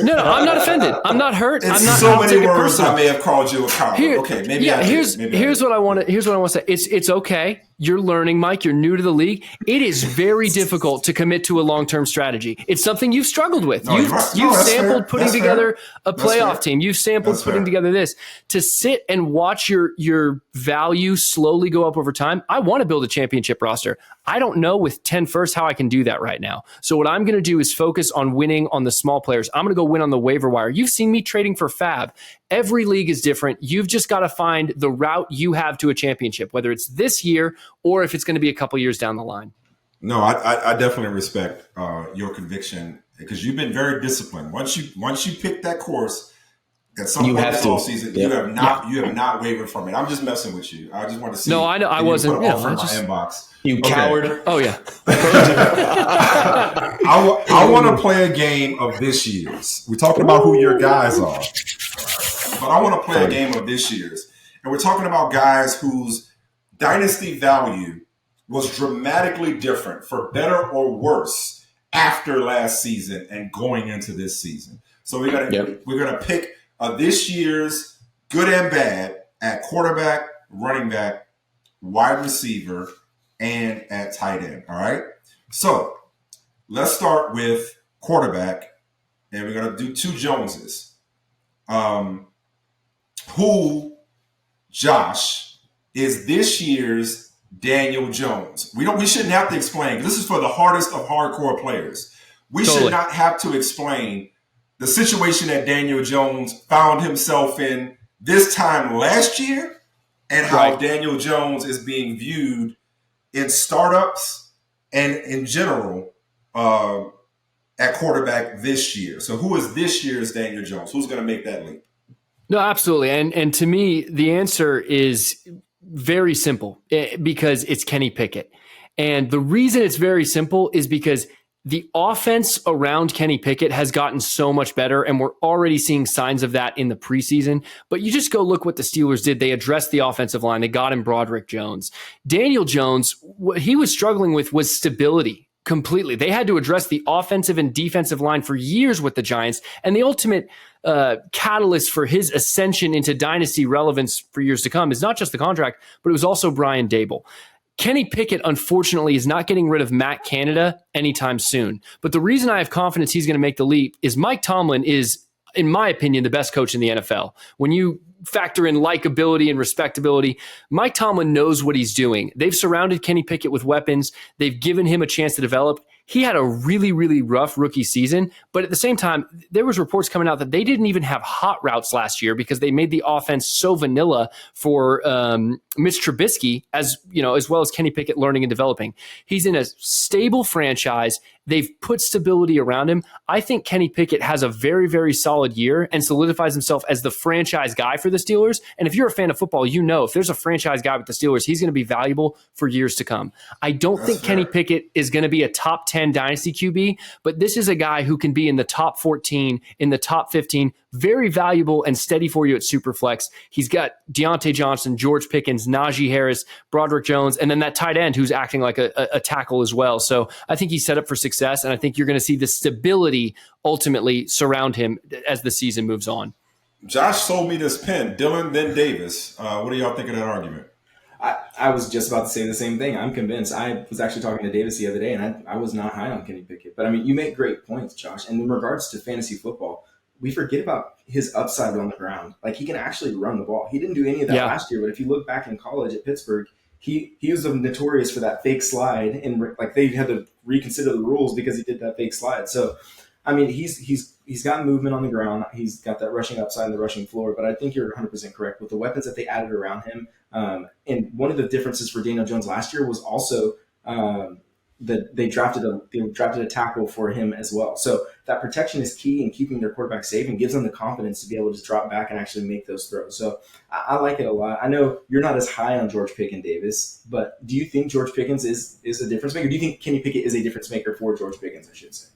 No, I'm not offended. I'm not hurt. I'm not. So many words I may have called you a coward. Okay, maybe. Yeah, here's what I want to say. It's okay. You're learning, Mike. You're new to the league. It is very difficult to commit to a long-term strategy. It's something you've struggled with. You've sampled putting together a playoff team. You've sampled putting together this. To sit and watch your value slowly go up over time. I want to build a championship roster. I don't know with 10 first how I can do that right now. So what I'm going to do is focus on winning on the small players. I'm going to go win on the waiver wire. You've seen me trading for fab. Every league is different. You've just got to find the route you have to a championship, whether it's this year or if it's going to be a couple years down the line. No, I definitely respect your conviction because you've been very disciplined. Once you pick that course, at some point this offseason, you have not wavered from it. I'm just messing with you. I just want to see. No, I know I wasn't. Put offer in my inbox. You coward. Oh yeah. I want to play a game of this year's. We talked about who your guys are, but I want to play a game of this year's, and we're talking about guys whose dynasty value was dramatically different, for better or worse, after last season and going into this season. So we're gonna pick this year's good and bad at quarterback, running back, wide receiver, and at tight end. All right. So let's start with quarterback, and we're going to do two Joneses. Who, Josh, is this year's Daniel Jones? We shouldn't have to explain, because this is for the hardest of hardcore players. We should not have to explain the situation that Daniel Jones found himself in this time last year, and how Daniel Jones is being viewed in startups and in general at quarterback this year. So who is this year's Daniel Jones? Who's going to make that leap? No, absolutely. And to me, the answer is very simple, because it's Kenny Pickett. And the reason it's very simple is because the offense around Kenny Pickett has gotten so much better, and we're already seeing signs of that in the preseason. But you just go look what the Steelers did. They addressed the offensive line. They got him Broderick Jones. Daniel Jones, what he was struggling with was stability. Completely. They had to address the offensive and defensive line for years with the Giants, and the ultimate catalyst for his ascension into dynasty relevance for years to come is not just the contract, but it was also Brian Daboll. Kenny Pickett, unfortunately, is not getting rid of Matt Canada anytime soon. But the reason I have confidence he's going to make the leap is Mike Tomlin is, in my opinion, the best coach in the NFL. When you factor in likability and respectability, Mike Tomlin knows what he's doing. They've surrounded Kenny Pickett with weapons. They've given him a chance to develop. He had a really, really rough rookie season, but at the same time, there was reports coming out that they didn't even have hot routes last year because they made the offense so vanilla for Mitch Trubisky, as well as Kenny Pickett learning and developing. He's in a stable franchise. They've put stability around him. I think Kenny Pickett has a very, very solid year and solidifies himself as the franchise guy for the Steelers. And if you're a fan of football, if there's a franchise guy with the Steelers, he's going to be valuable for years to come. I don't think Kenny Pickett is going to be a top 10 dynasty QB, but this is a guy who can be in the top 14, in the top 15, very valuable and steady for you at Superflex. He's got Deontay Johnson, George Pickens, Najee Harris, Broderick Jones, and then that tight end who's acting like a tackle as well. So I think he's set up for success, and I think you're going to see the stability ultimately surround him as the season moves on. Josh sold me this pen, Dylan, then Davis. What do y'all think of that argument? I was just about to say the same thing. I'm convinced. I was actually talking to Davis the other day, and I was not high on Kenny Pickett. But, you make great points, Josh. And in regards to fantasy football, we forget about his upside on the ground. Like, he can actually run the ball. He didn't do any of that last year, but if you look back in college at Pittsburgh, he was notorious for that fake slide, and they had to reconsider the rules because he did that fake slide. So, he's got movement on the ground. He's got that rushing upside and the rushing floor. But I think you're 100% correct with the weapons that they added around him. And one of the differences for Daniel Jones last year was also that they drafted a tackle for him as well. So that protection is key in keeping their quarterback safe and gives them the confidence to be able to just drop back and actually make those throws. So I like it a lot. I know you're not as high on George Pickens, Davis, but do you think George Pickens is a difference maker? Do you think Kenny Pickett is a difference maker for George Pickens, I should say?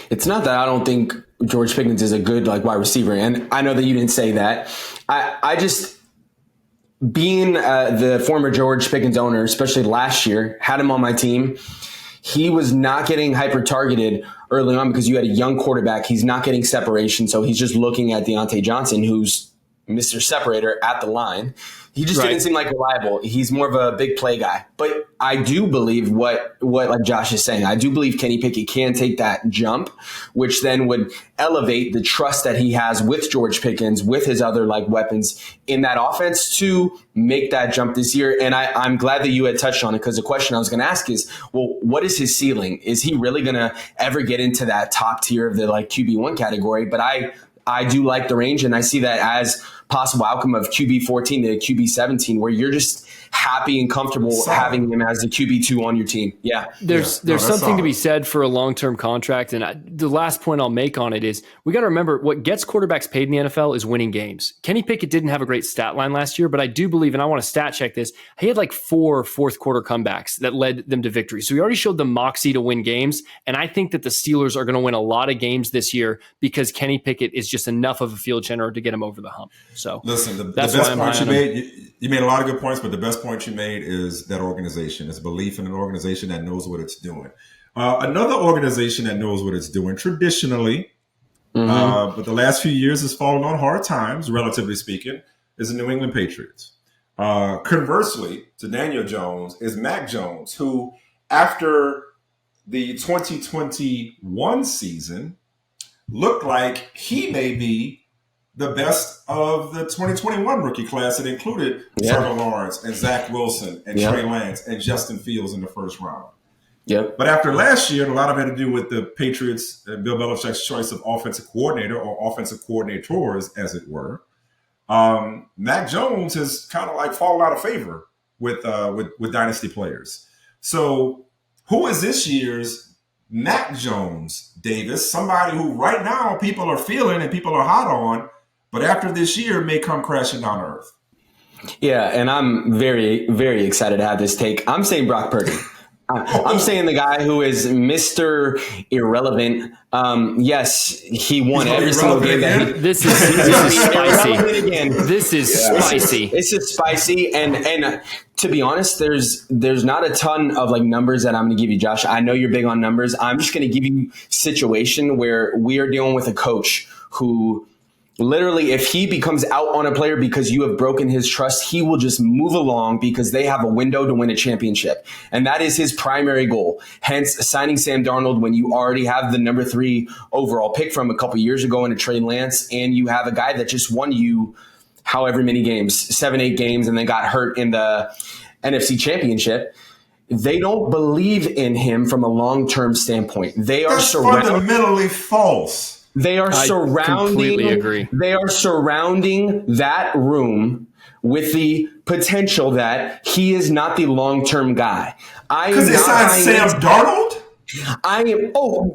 It's not that I don't think George Pickens is a good wide receiver, and I know that you didn't say that. I just, being the former George Pickens owner, especially last year, had him on my team. He was not getting hyper targeted early on because you had a young quarterback. He's not getting separation, so he's just looking at Deontay Johnson, who's Mr. Separator at the line. He just didn't seem like reliable. He's more of a big play guy. But I do believe what like Josh is saying. I do believe Kenny Pickett can take that jump, which then would elevate the trust that he has with George Pickens, with his other weapons in that offense to make that jump this year. And I'm glad that you had touched on it, because the question I was going to ask is, well, what is his ceiling? Is he really going to ever get into that top tier of the QB1 category? But I do like the range, and I see that as possible outcome of QB 14 to QB 17, where you're just happy and comfortable having him as the QB2 on your team. Yeah. There's something to be said for a long-term contract. And the last point I'll make on it is we got to remember what gets quarterbacks paid in the NFL is winning games. Kenny Pickett didn't have a great stat line last year, but I do believe, and I want to stat check this, he had 4 fourth quarter comebacks that led them to victory. So he already showed the moxie to win games. And I think that the Steelers are going to win a lot of games this year because Kenny Pickett is just enough of a field general to get him over the hump. So listen, the best point you made, you made a lot of good points, but the best point you made is that organization. It's belief in an organization that knows what it's doing. Another organization that knows what it's doing traditionally, but the last few years has fallen on hard times, relatively speaking, is the New England Patriots. Conversely, to Daniel Jones is Mac Jones, who after the 2021 season looked like he may be the best of the 2021 rookie class that included Trevor Lawrence and Zach Wilson and Trey Lance and Justin Fields in the first round. Yep. But after last year, and a lot of it had to do with the Patriots and Bill Belichick's choice of offensive coordinator or offensive coordinators, as it were, Mac Jones has kind of like fallen out of favor with dynasty players. So who is this year's Mac Jones, Davis? Somebody who right now people are feeling and people are hot on, but after this year may come crashing down to earth. Yeah, and I'm very, very excited to have this take. I'm saying Brock Purdy. I'm saying the guy who is Mr. Irrelevant. Yes, he won every single game that he. This is spicy. This is spicy. This is spicy, and to be honest, there's not a ton of like numbers that I'm going to give you, Josh. I know you're big on numbers. I'm just going to give you a situation where we are dealing with a coach who. Literally, if he becomes out on a player because you have broken his trust, he will just move along because they have a window to win a championship. And that is his primary goal. Hence, signing Sam Darnold when you already have the number 3 overall pick from a couple years ago in a Trey Lance, and you have a guy that just won you however many games, 7-8 games, and then got hurt in the NFC Championship. They don't believe in him from a long-term standpoint. That's fundamentally false. They are completely agree. They are surrounding that room with the potential that he is not the long-term guy. Because they signed Sam Darnold?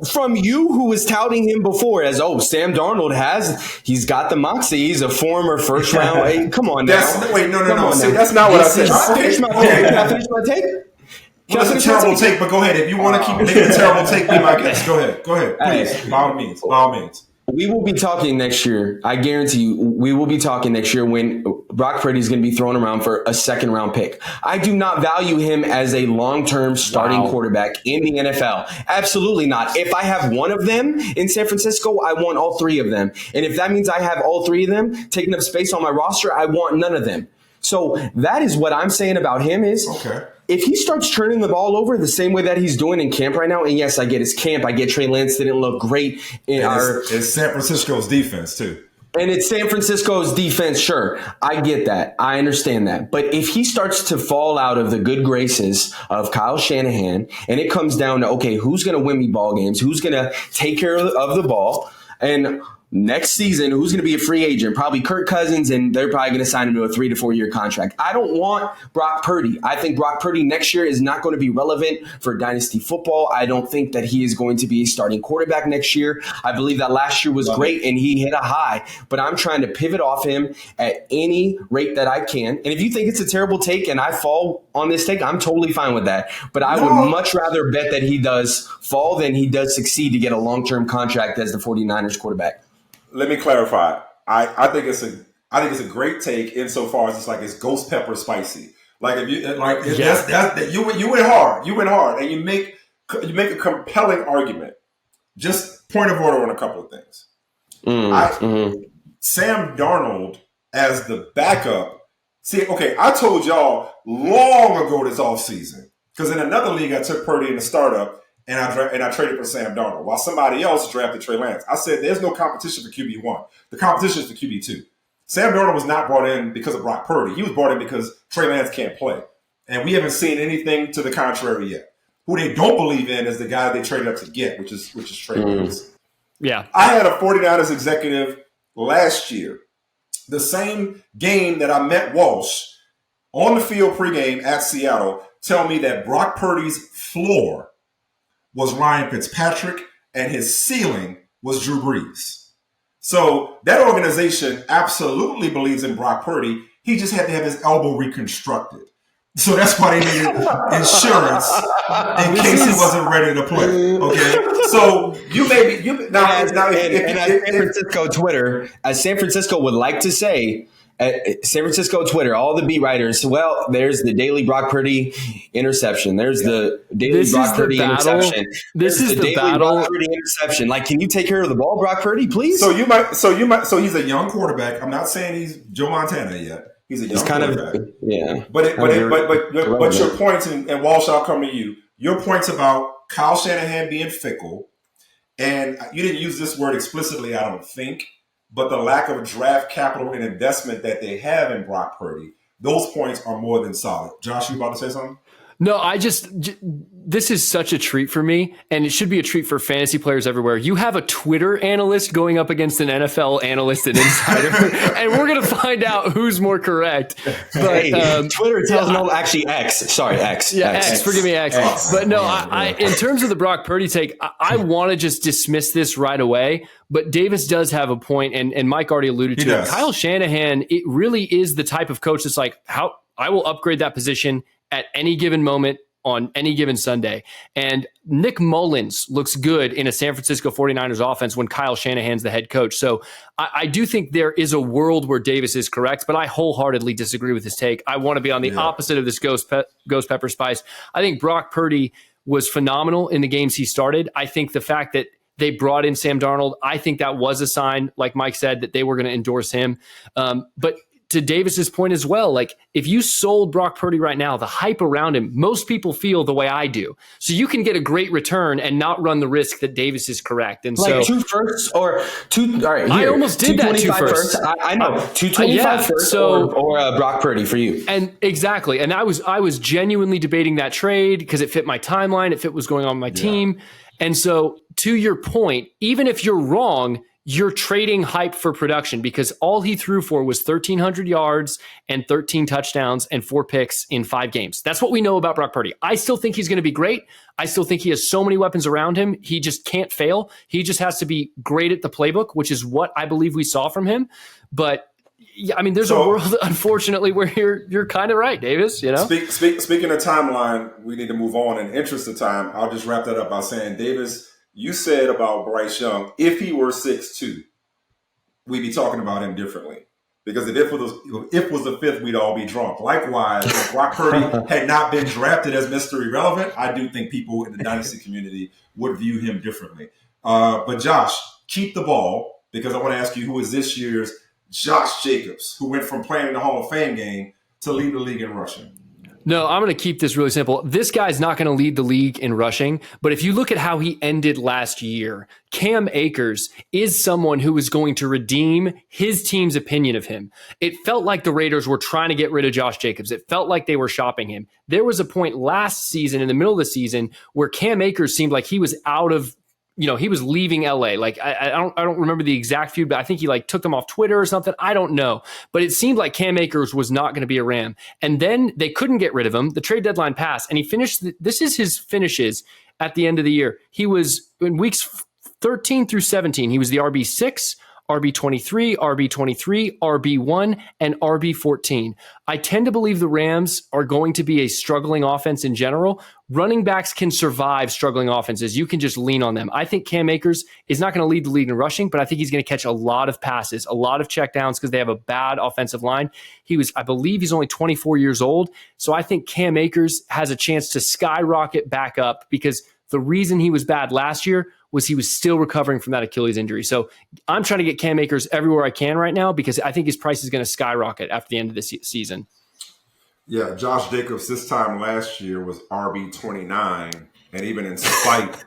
From you who was touting him before as, Sam Darnold he's got the moxie. He's a former first round. Hey, come on now. No. See, that's not what I said. Can I finish my take? Well, that's a terrible take, but go ahead. If you want to keep making a terrible take, be my guest. Go ahead. Please, by all means. We will be talking next year. I guarantee you, we will be talking next year when Brock Purdy is going to be thrown around for a second-round pick. I do not value him as a long-term starting quarterback in the NFL. Absolutely not. If I have one of them in San Francisco, I want all 3 of them. And if that means I have all 3 of them taking up space on my roster, I want none of them. So that is what I'm saying about him is if he starts turning the ball over the same way that he's doing in camp right now, and yes, I get his camp. I get Trey Lance didn't look great. It's San Francisco's defense too. And it's San Francisco's defense, sure. I get that. I understand that. But if he starts to fall out of the good graces of Kyle Shanahan and it comes down to, okay, who's going to win me ball games? Who's going to take care of the ball? And next season, who's going to be a free agent? Probably Kirk Cousins, and they're probably going to sign him to a 3 to 4 year contract. I don't want Brock Purdy. I think Brock Purdy next year is not going to be relevant for dynasty football. I don't think that he is going to be a starting quarterback next year. I believe that last year was great, and he hit a high. But I'm trying to pivot off him at any rate that I can. And if you think it's a terrible take and I fall on this take, I'm totally fine with that. But I would much rather bet that he does fall than he does succeed to get a long-term contract as the 49ers quarterback. Let me clarify. I think it's a great take insofar as it's ghost pepper spicy. Like if you you went hard, and you make a compelling argument. Just point of order on a couple of things. Sam Darnold as the backup. See, okay, I told y'all long ago this offseason because in another league I took Purdy in the startup. And I traded for Sam Darnold while somebody else drafted Trey Lance. I said there's no competition for QB1. The competition is for QB2. Sam Darnold was not brought in because of Brock Purdy. He was brought in because Trey Lance can't play. And we haven't seen anything to the contrary yet. Who they don't believe in is the guy they traded up to get, which is Trey Lance. Yeah. I had a 49ers executive last year, the same game that I met Walsh on the field pregame at Seattle, tell me that Brock Purdy's floor was Ryan Fitzpatrick, and his ceiling was Drew Brees. So that organization absolutely believes in Brock Purdy. He just had to have his elbow reconstructed. So that's why they needed insurance in case he wasn't ready to play. Okay, so as San Francisco would like to say. San Francisco Twitter, all the beat writers. Well, there's the daily Brock Purdy interception. There's the daily Brock Purdy interception. This is the battle. Brock Purdy interception. Like, can you take care of the ball, Brock Purdy, please? So he's a young quarterback. I'm not saying he's Joe Montana yet, He's a young He's kind quarterback. of, yeah. But your points, and Walsh, I'll come to you. Your points about Kyle Shanahan being fickle, and you didn't use this word explicitly, I don't think, but the lack of draft capital and investment that they have in Brock Purdy, those points are more than solid. Josh, you about to say something? No, this is such a treat for me, and it should be a treat for fantasy players everywhere. You have a Twitter analyst going up against an NFL analyst and insider, and we're going to find out who's more correct. But Twitter tells no, actually X. Sorry, X. Yeah, X. Forgive me, X. But no, I in terms of the Brock Purdy take, I want to just dismiss this right away. But Davis does have a point, and Mike already alluded to it. Kyle Shanahan, it really is the type of coach that's like, how I will upgrade that position at any given moment on any given Sunday. And Nick Mullins looks good in a San Francisco 49ers offense when Kyle Shanahan's the head coach. So I do think there is a world where Davis is correct, but I wholeheartedly disagree with his take. I want to be on the opposite of this ghost pepper spice. I think Brock Purdy was phenomenal in the games he started. I think the fact that they brought in Sam Darnold, I think that was a sign, like Mike said, that they were going to endorse him. But to Davis's point as well, like if you sold Brock Purdy right now, the hype around him, most people feel the way I do. So you can get a great return and not run the risk that Davis is correct. And like so 2 firsts or 2. All right, here, I almost did that 2 firsts. I know 225 first or Brock Purdy for you. And exactly. And I was genuinely debating that trade because it fit my timeline. It fit what was going on with my team. And so to your point, even if you're wrong, you're trading hype for production because all he threw for was 1,300 yards and 13 touchdowns and 4 picks in 5 games. That's what we know about Brock Purdy. I still think he's going to be great. I still think he has so many weapons around him. He just can't fail. He just has to be great at the playbook, which is what I believe we saw from him. But yeah, I mean, there's a world, unfortunately, where you're kind of right, Davis. You know, speaking of timeline, we need to move on. In the interest of time, I'll just wrap that up by saying, Davis, you said about Bryce Young, if he were 6'2", we'd be talking about him differently. Because if was the 5th, we'd all be drunk. Likewise, if Brock Purdy had not been drafted as Mr. Irrelevant, I do think people in the Dynasty community would view him differently. But Josh, keep the ball, because I want to ask you who is this year's Josh Jacobs, who went from playing in the Hall of Fame game to lead the league in rushing. No, I'm going to keep this really simple. This guy's not going to lead the league in rushing, but if you look at how he ended last year, Cam Akers is someone who is going to redeem his team's opinion of him. It felt like the Raiders were trying to get rid of Josh Jacobs. It felt like they were shopping him. There was a point last season, in the middle of the season, where Cam Akers seemed like he was out of, he was leaving LA. Like I don't remember the exact feud, but I think he like took them off Twitter or something. I don't know, but it seemed like Cam Akers was not going to be a Ram. And then they couldn't get rid of him. The trade deadline passed, and he finished. This is his finishes at the end of the year. He was in weeks 13 through 17. He was the RB6, RB23, RB23, RB1, and RB14. I tend to believe the Rams are going to be a struggling offense in general. Running backs can survive struggling offenses. You can just lean on them. I think Cam Akers is not going to lead the league in rushing, but I think he's going to catch a lot of passes, a lot of checkdowns because they have a bad offensive line. I believe he's only 24 years old. So I think Cam Akers has a chance to skyrocket back up because the reason he was bad last year was he was still recovering from that Achilles injury. So I'm trying to get Cam Akers everywhere I can right now because I think his price is going to skyrocket after the end of this season. Yeah, Josh Jacobs this time last year was RB29, and even in spite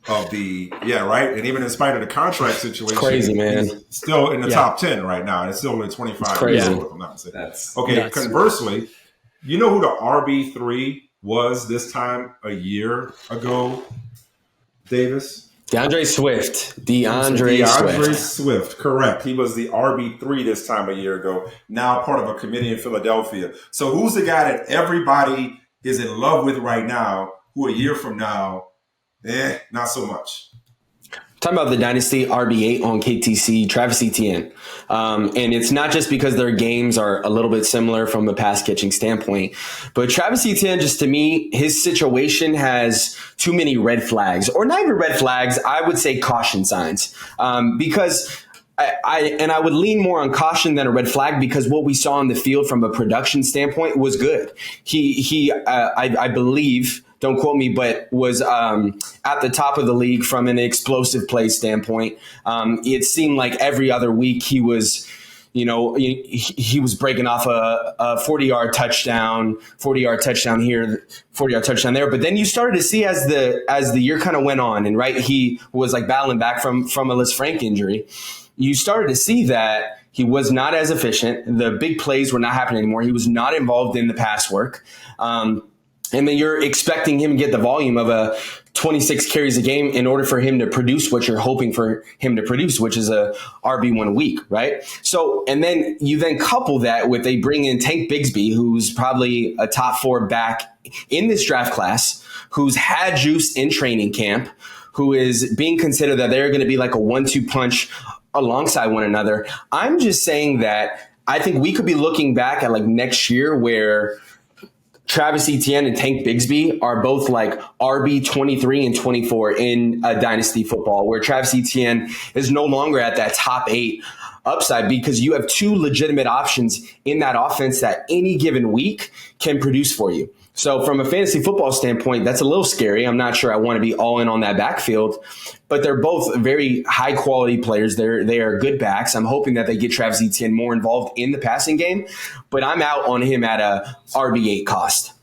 of and even in spite of the contract situation, it's crazy, man. He's still in the top 10 right now, and it's still only 25 years old, if I'm not mistaken. Nuts. Conversely, you know who the RB3 was this time a year ago, Davis? DeAndre Swift, correct. He was the RB3 this time a year ago, now part of a committee in Philadelphia. So who's the guy that everybody is in love with right now, who a year from now, not so much? Talking about the Dynasty RB8 on KTC, Travis Etienne. And it's not just because their games are a little bit similar from a pass catching standpoint, but Travis Etienne, just to me, his situation has too many red flags, or not even red flags, I would say caution signs. Because I would lean more on caution than a red flag because what we saw on the field from a production standpoint was good. I believe, don't quote me, but was at the top of the league from an explosive play standpoint. It seemed like every other week he was he was breaking off a 40-yard touchdown, 40-yard touchdown here, 40-yard touchdown there. But then you started to see as the year kind of went on, and right, he was like battling back from a Les Frank injury. You started to see that he was not as efficient. The big plays were not happening anymore. He was not involved in the pass work. And then you're expecting him to get the volume of a 26 carries a game in order for him to produce what you're hoping for him to produce, which is a RB1 week, right? So, and then you then couple that with they bring in Tank Bigsby, who's probably a top 4 back in this draft class, who's had juice in training camp, who is being considered that they're going to be like a 1-2 punch alongside one another. I'm just saying that I think we could be looking back at like next year where Travis Etienne and Tank Bigsby are both like RB 23 and 24 in Dynasty football, where Travis Etienne is no longer at that top 8 upside because you have 2 legitimate options in that offense that any given week can produce for you. So from a fantasy football standpoint, that's a little scary. I'm not sure I want to be all in on that backfield, but they're both very high quality players. They are good backs. I'm hoping that they get Travis Etienne more involved in the passing game, but I'm out on him at a RB8 cost.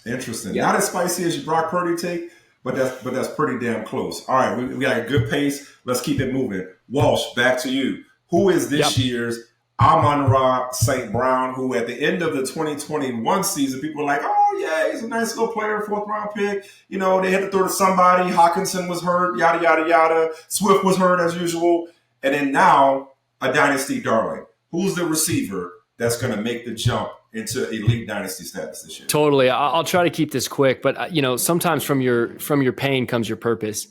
Interesting. Yeah. Not as spicy as your Brock Purdy take, but that's pretty damn close. All right, we got a good pace. Let's keep it moving. Walsh, back to you. Who is this year's Amon-Ra St. Brown, who at the end of the 2021 season, people were like, oh, yeah, he's a nice little player, 4th-round pick. You know, they had to throw to somebody. Hawkinson was hurt, yada, yada, yada. Swift was hurt as usual. And then now a Dynasty darling. Who's the receiver that's going to make the jump into elite Dynasty status this year? Totally. I'll try to keep this quick, but, sometimes from your pain comes your purpose.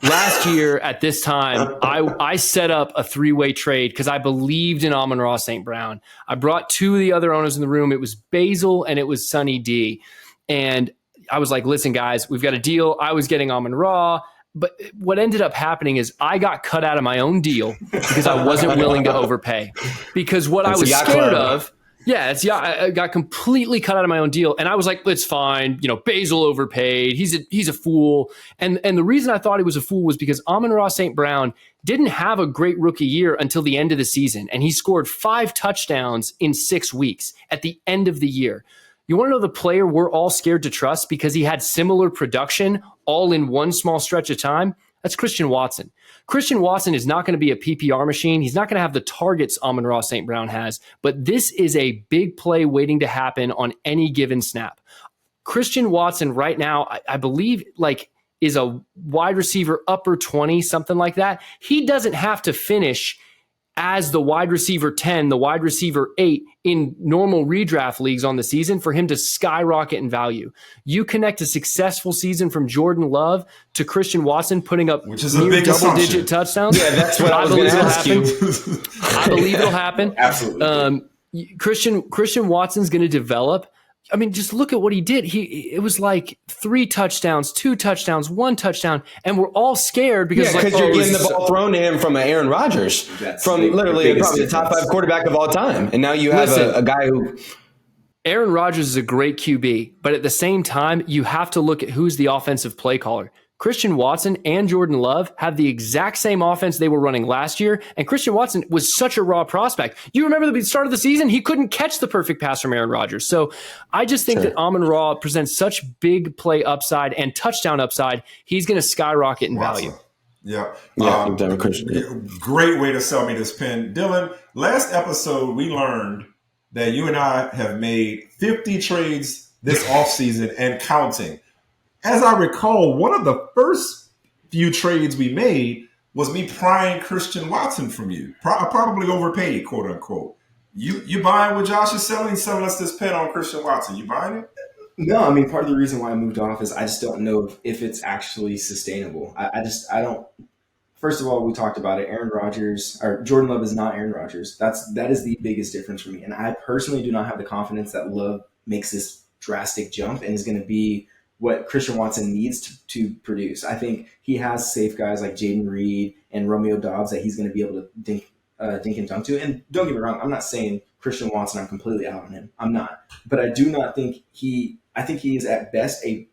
Last year at this time, I set up a 3-way trade because I believed in Amon-Ra St. Brown. I brought 2 of the other owners in the room. It was Basil and it was Sunny D. And I was like, listen, guys, we've got a deal. I was getting Amon-Ra. But what ended up happening is I got cut out of my own deal because I wasn't willing to overpay. Because what I was scared of... I got completely cut out of my own deal. And I was like, it's fine. Basil overpaid. He's a fool. And the reason I thought he was a fool was because Amon-Ra St. Brown didn't have a great rookie year until the end of the season. And he scored 5 touchdowns in 6 weeks at the end of the year. You want to know the player we're all scared to trust because he had similar production all in one small stretch of time? That's Christian Watson. Christian Watson is not going to be a PPR machine. He's not going to have the targets Amon-Ra St. Brown has, but this is a big play waiting to happen on any given snap. Christian Watson right now, I believe, is a wide receiver upper 20, something like that. He doesn't have to finish as the wide receiver 10, the wide receiver 8 in normal redraft leagues on the season for him to skyrocket in value. You connect a successful season from Jordan Love to Christian Watson putting up near double-digit touchdowns. Yeah, that's what I was going to ask you. I believe it'll happen. Absolutely. Christian Watson's going to develop. I mean, just look at what he did. It was like 3 touchdowns, 2 touchdowns, 1 touchdown, and we're all scared because you're getting the ball thrown to him from Aaron Rodgers, from literally probably the top 5 quarterback of all time, and now you have a guy who. Aaron Rodgers is a great QB, but at the same time, you have to look at who's the offensive play caller. Christian Watson and Jordan Love have the exact same offense they were running last year, and Christian Watson was such a raw prospect. You remember the start of the season? He couldn't catch the perfect pass from Aaron Rodgers. So I just think that Amon-Ra presents such big play upside and touchdown upside, he's going to skyrocket in value. Yeah. Great way to sell me this pen. Dylan, last episode we learned that you and I have made 50 trades this offseason and counting. As I recall, one of the first few trades we made was me prying Christian Watson from you. Probably overpaid, quote unquote. You buying what Josh is selling us this pen on Christian Watson. You buying it? No, I mean, part of the reason why I moved off is I just don't know if it's actually sustainable. I don't. First of all, we talked about it. Jordan Love is not Aaron Rodgers. That is the biggest difference for me. And I personally do not have the confidence that Love makes this drastic jump and is going to be what Christian Watson needs to produce. I think he has safe guys like Jaden Reed and Romeo Doubs that he's going to be able to dink and dunk to. And don't get me wrong, I'm not saying Christian Watson, I'm completely out on him. I'm not. But I do not think I think he is at best a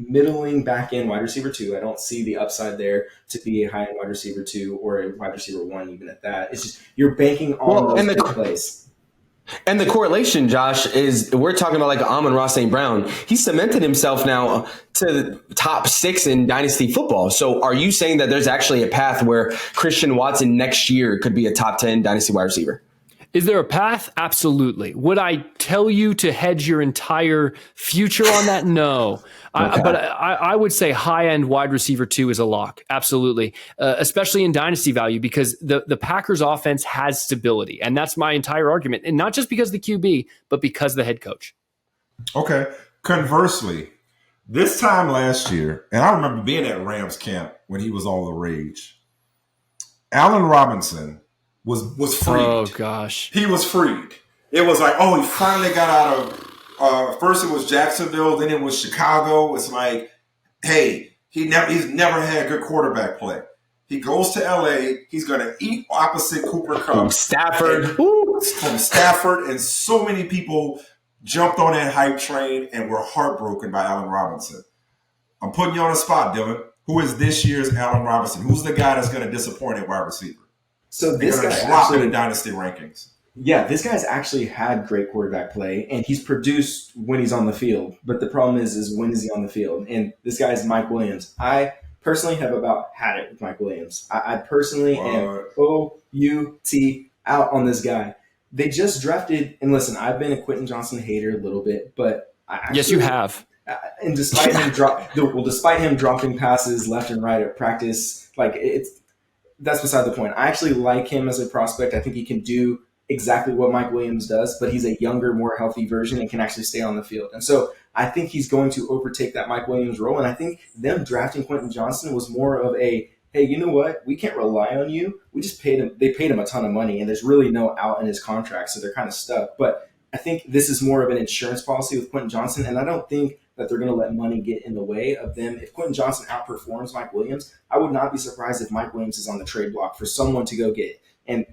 middling back end wide receiver 2. I don't see the upside there to be a high end wide receiver 2 or a wide receiver 1, even at that. It's just you're banking on those big plays. And the correlation, Josh, is we're talking about like Amon-Ra St. Brown. He cemented himself now to the top 6 in Dynasty football. So are you saying that there's actually a path where Christian Watson next year could be a top 10 Dynasty wide receiver? Is there a path? Absolutely. Would I tell you to hedge your entire future on that? No. Okay. But I would say high-end wide receiver 2 is a lock. Absolutely. Especially in dynasty value, because the Packers offense has stability. And that's my entire argument. And not just because of the QB, but because of the head coach. Okay. Conversely, this time last year, and I remember being at Rams camp when he was all the rage, Allen Robinson was freed. Oh, gosh. He was freed. It was like, oh, he finally got out of first it was Jacksonville, then it was Chicago. It's like, hey, he's never had good quarterback play. He goes to LA, he's gonna eat opposite Cooper Kupp. From Stafford. From Stafford, and so many people jumped on that hype train and were heartbroken by Allen Robinson. I'm putting you on the spot, Dylan. Who is this year's Allen Robinson? Who's the guy that's gonna disappoint at wide receiver? So this guy drop in the dynasty rankings. Yeah, this guy's actually had great quarterback play, and he's produced when he's on the field. But the problem is when is he on the field? And this guy is Mike Williams. I personally have about had it with Mike Williams. I personally am O-U-T out on this guy. They just drafted, and listen, I've been a Quentin Johnson hater a little bit, but yes, you have. And despite him dropping passes left and right at practice, that's beside the point. I actually like him as a prospect. I think he can do exactly what Mike Williams does, but he's a younger, more healthy version and can actually stay on the field. And so I think he's going to overtake that Mike Williams role. And I think them drafting Quentin Johnson was more of a, hey, you know what? We can't rely on you. We just paid him. They paid him a ton of money, and there's really no out in his contract, so they're kind of stuck. But I think this is more of an insurance policy with Quentin Johnson, and I don't think that they're going to let money get in the way of them. If Quentin Johnson outperforms Mike Williams, I would not be surprised if Mike Williams is on the trade block for someone to go get. And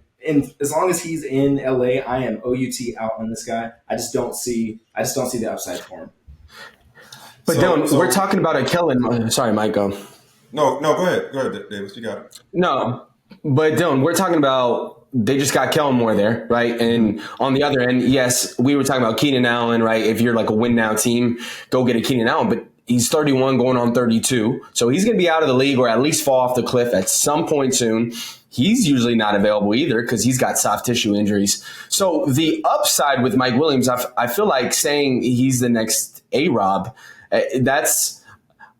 as long as he's in LA, I am OUT out on this guy. I just don't see the upside for him. But Dylan, we're talking about a Kellen. Sorry, Mike, go. No, go ahead. Go ahead, Davis. You got it. No, but Dylan, we're talking about they just got Kellen Moore there, right? And on the other end, yes, we were talking about Keenan Allen, right? If you're like a win now team, go get a Keenan Allen. But he's 31 going on 32. So he's going to be out of the league or at least fall off the cliff at some point soon. He's usually not available either because he's got soft tissue injuries. So the upside with Mike Williams, I feel like saying he's the next A-Rob, that's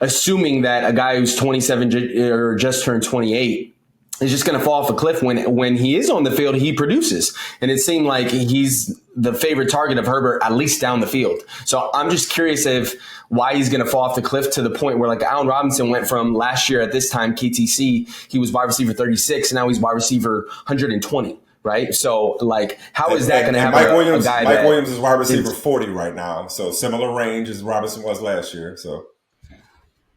assuming that a guy who's 27 or just turned 28 is just going to fall off a cliff when he is on the field, he produces. And it seemed like he's the favorite target of Herbert, at least down the field. So I'm just curious why he's going to fall off the cliff to the point where like Allen Robinson went from last year at this time, KTC, he was wide receiver 36, and now he's wide receiver 120. Right. So like, how is that going to happen? Mike Williams is wide receiver 40 right now. So similar range as Robinson was last year. So.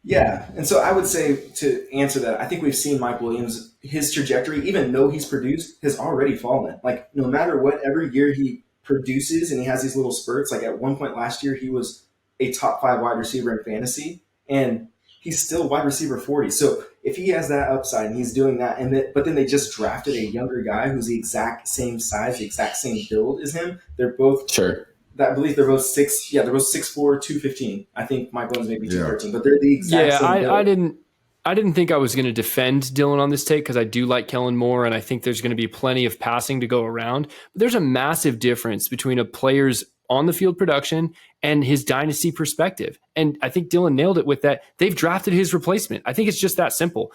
Yeah. And so I would say to answer that, I think we've seen Mike Williams, his trajectory, even though he's produced, has already fallen. Like no matter what, every year he produces and he has these little spurts. Like at one point last year, he was a top 5 wide receiver in fantasy, and he's still wide receiver 40. So if he has that upside and he's doing that, but then they just drafted a younger guy who's the exact same size, the exact same build as him. They're both sure. I believe they're both 6'4", 215. I think Mike Williams may be 213, but they're the exact same build. I didn't think I was going to defend Dylan on this take because I do like Kellen Moore, and I think there's going to be plenty of passing to go around. But there's a massive difference between a player's on-the-field production and his dynasty perspective. And I think Dylan nailed it with that. They've drafted his replacement. I think it's just that simple.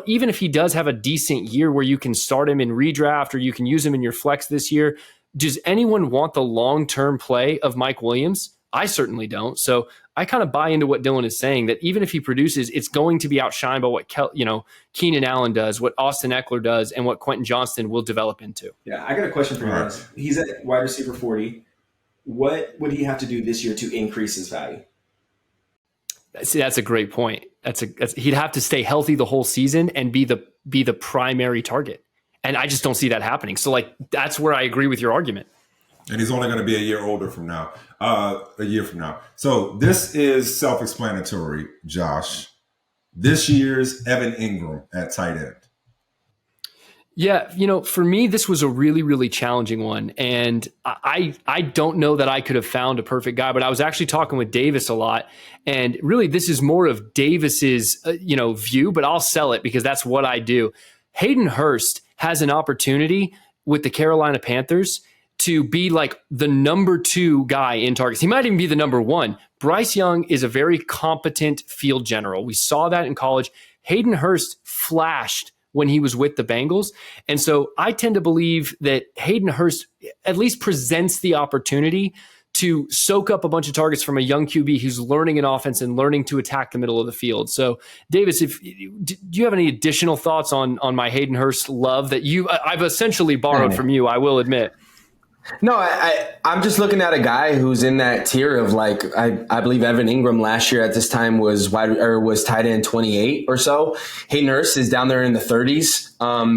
Even if he does have a decent year where you can start him in redraft or you can use him in your flex this year, does anyone want the long-term play of Mike Williams? I certainly don't. So I kind of buy into what Dylan is saying, that even if he produces, it's going to be outshined by what Keenan Allen does, what Austin Eckler does, and what Quentin Johnston will develop into. Yeah, I got a question for you guys. He's at wide receiver 40. What would he have to do this year to increase his value? See, that's a great point. He'd have to stay healthy the whole season and be the primary target. And I just don't see that happening. So, that's where I agree with your argument. And he's only going to be a year older from now, a year from now. So this is self-explanatory, Josh. This year's Evan Ingram at tight end. Yeah, for me, this was a really, really challenging one. And I don't know that I could have found a perfect guy, but I was actually talking with Davis a lot. And really, this is more of Davis's, view, but I'll sell it because that's what I do. Hayden Hurst has an opportunity with the Carolina Panthers to be like the number 2 guy in targets. He might even be the number 1. Bryce Young is a very competent field general. We saw that in college. Hayden Hurst flashed when he was with the Bengals. And so I tend to believe that Hayden Hurst at least presents the opportunity to soak up a bunch of targets from a young QB who's learning an offense and learning to attack the middle of the field. So Davis, do you have any additional thoughts on my Hayden Hurst love that I've essentially borrowed from you, I will admit? No, I'm just looking at a guy who's in that tier of like, I believe Evan Ingram last year at this time was tight end 28 or so. Hayden Hurst is down there in the 30s,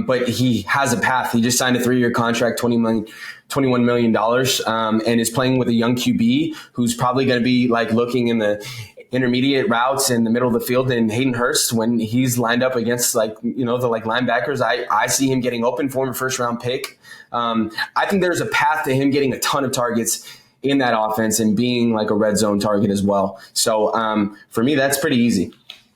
but he has a path. He just signed a 3-year contract, $21 million, and is playing with a young QB who's probably going to be like looking in the intermediate routes in the middle of the field. And Hayden Hurst, when he's lined up against the linebackers, I see him getting open for him, first round pick. I think there's a path to him getting a ton of targets in that offense and being like a red zone target as well. So for me, that's pretty easy.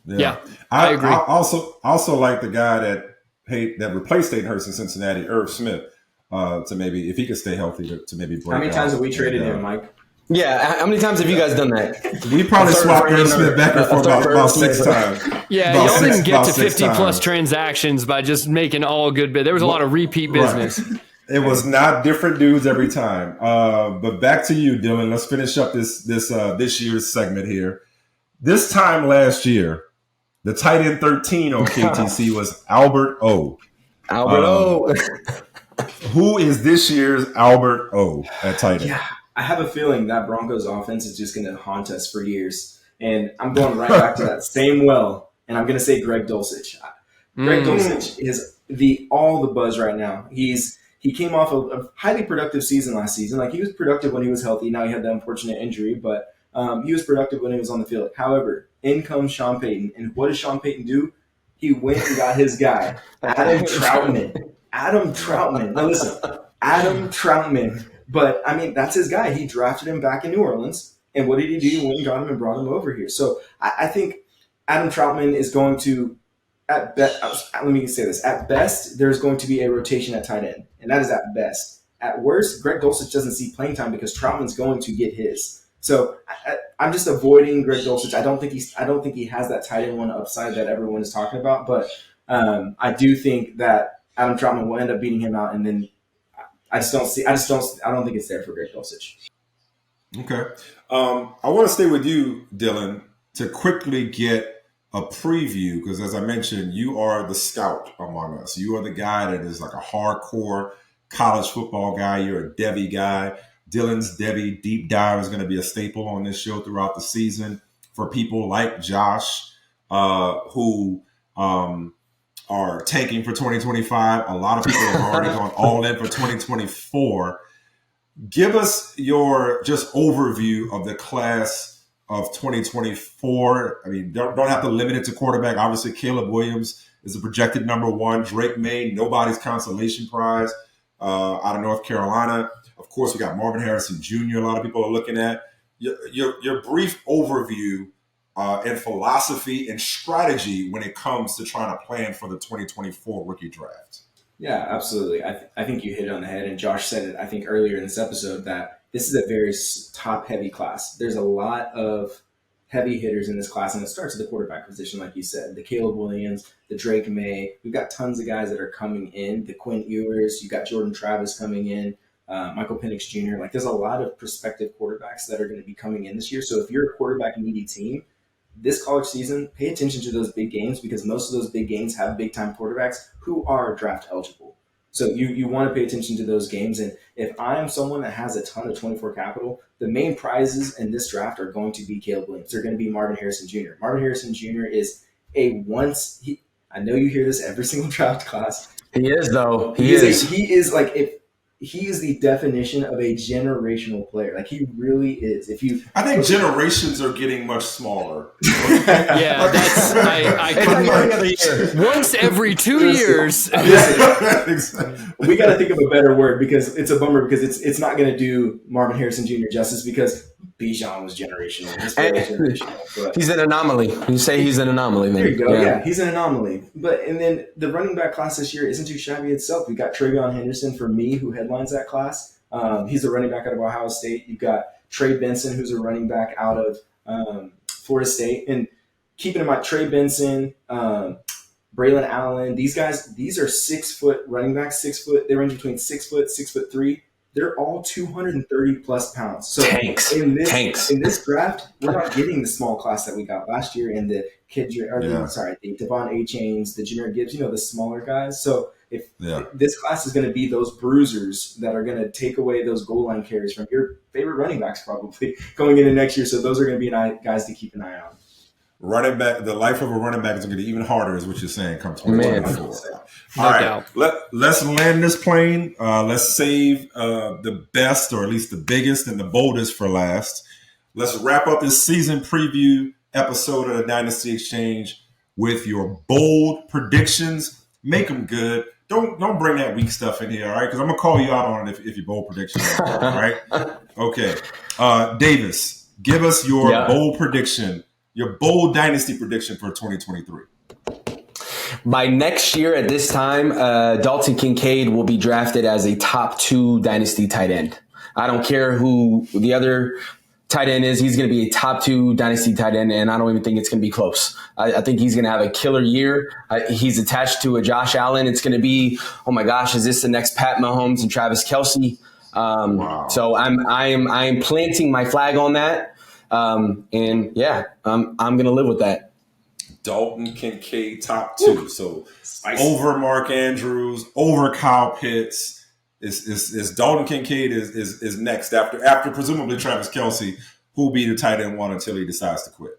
Yeah, I agree. I also like the guy that replaced Hayden Hurst in Cincinnati, Irv Smith, to maybe, if he could stay healthy, to maybe break. How many times have we traded him, Mike? Yeah, how many times have you guys done that? We probably swapped Irv Smith back and forth about 6 times. Yeah, y'all didn't get to 50-plus transactions by just making all good bid. There was a lot of repeat business. Right. It was not different dudes every time. But back to you, Dylan. Let's finish up this year's segment here. This time last year, the tight end 13 on KTC was Albert O. Who is this year's Albert O at tight end? Yeah, I have a feeling that Broncos offense is just going to haunt us for years. And I'm going right back to that same well, and I'm going to say Greg Dulcich. Greg Dulcich is all the buzz right now. He came off a highly productive season last season. Like, he was productive when he was healthy. Now he had that unfortunate injury, but he was productive when he was on the field. However, in comes Sean Payton. And what does Sean Payton do? He went and got his guy, Adam Troutman. Now listen, Adam Troutman. But, I mean, that's his guy. He drafted him back in New Orleans. And what did he do? He went and got him and brought him over here. So I think Adam Troutman is going to, let me say this. At best, there's going to be a rotation at tight end. And that is at best. At worst, Greg Dulcich doesn't see playing time because Troutman's going to get his. So I'm just avoiding Greg Dulcich. I don't think he has that tight end one upside that everyone is talking about. But I do think that Adam Troutman will end up beating him out, and then I don't think it's there for Greg Dulcich. Okay. I want to stay with you, Dylan, to quickly get a preview, because as I mentioned, you are the scout among us. You are the guy that is like a hardcore college football guy. You're a Devy guy. Dylan's Devy deep dive is going to be a staple on this show throughout the season for people like Josh, who are tanking for 2025. A lot of people have already gone all in for 2024. Give us your just overview of the class of 2024. I mean, don't have to limit it to quarterback. Obviously, Caleb Williams is the projected number 1. Drake May, nobody's consolation prize out of North Carolina. Of course, we got Marvin Harrison Jr. A lot of people are looking at. Your brief overview and philosophy and strategy when it comes to trying to plan for the 2024 rookie draft. Yeah, absolutely. I think you hit it on the head, and Josh said it, I think, earlier in this episode, that this is a very top-heavy class. There's a lot of heavy hitters in this class, and it starts at the quarterback position, like you said. The Caleb Williams, the Drake May. We've got tons of guys that are coming in. The Quinn Ewers. You got Jordan Travis coming in. Michael Penix Jr. Like, there's a lot of prospective quarterbacks that are going to be coming in this year. So if you're a quarterback-needy team, this college season, pay attention to those big games, because most of those big games have big-time quarterbacks who are draft eligible. So you want to pay attention to those games. And if I'm someone that has a ton of 24 capital, the main prizes in this draft are going to be Caleb Williams. They're going to be Marvin Harrison Jr. Marvin Harrison Jr. is I know you hear this every single draft class. He is, though. He is like, if he is the definition of a generational player. Like, he really is. I think generations are getting much smaller. Yeah, that's once every 2 years. We got to think of a better word, because it's a bummer, because it's not going to do Marvin Harrison Jr. justice, because Bijan was generational. But he's an anomaly. You say he's an anomaly, man. There you go. Yeah, he's an anomaly. And then the running back class this year isn't too shabby itself. We got Travion Henderson, for me, who headlines that class. He's a running back out of Ohio State. You've got Trey Benson, who's a running back out of Florida State. And keeping in mind, Trey Benson, Braylon Allen, these guys, these are 6 foot running backs, 6 foot. They range between 6 foot, 6'3". They're all 230 plus pounds. So tanks. In this draft, we're not getting the small class that we got last year, and the the Devon A-Chains, the Jahmyr Gibbs, the smaller guys. So if this class is going to be those bruisers that are going to take away those goal line carries from your favorite running backs probably going into next year. So those are going to be guys to keep an eye on. Running back, the life of a running back is going to get even harder, is what you're saying, come 2024. All right, let's land this plane. Let's save the best, or at least the biggest and the boldest, for last. Let's wrap up this season preview episode of the Dynasty Exchange with your bold predictions. Make them good. Don't bring that weak stuff in here, all right? Because I'm going to call you out on it if your bold predictions are all right? Okay. Davis, give us your bold prediction. Your bold dynasty prediction for 2023. By next year at this time, Dalton Kincaid will be drafted as a top 2 dynasty tight end. I don't care who the other tight end is. He's going to be a top 2 dynasty tight end, and I don't even think it's going to be close. I think he's going to have a killer year. He's attached to a Josh Allen. It's going to be, oh my gosh, is this the next Pat Mahomes and Travis Kelce? Wow. So I am planting my flag on that. I'm going to live with that. Dalton Kincaid, top 2. So over Mark Andrews, over Kyle Pitts. Is Dalton Kincaid is next after presumably Travis Kelce, who will be the tight end 1 until he decides to quit.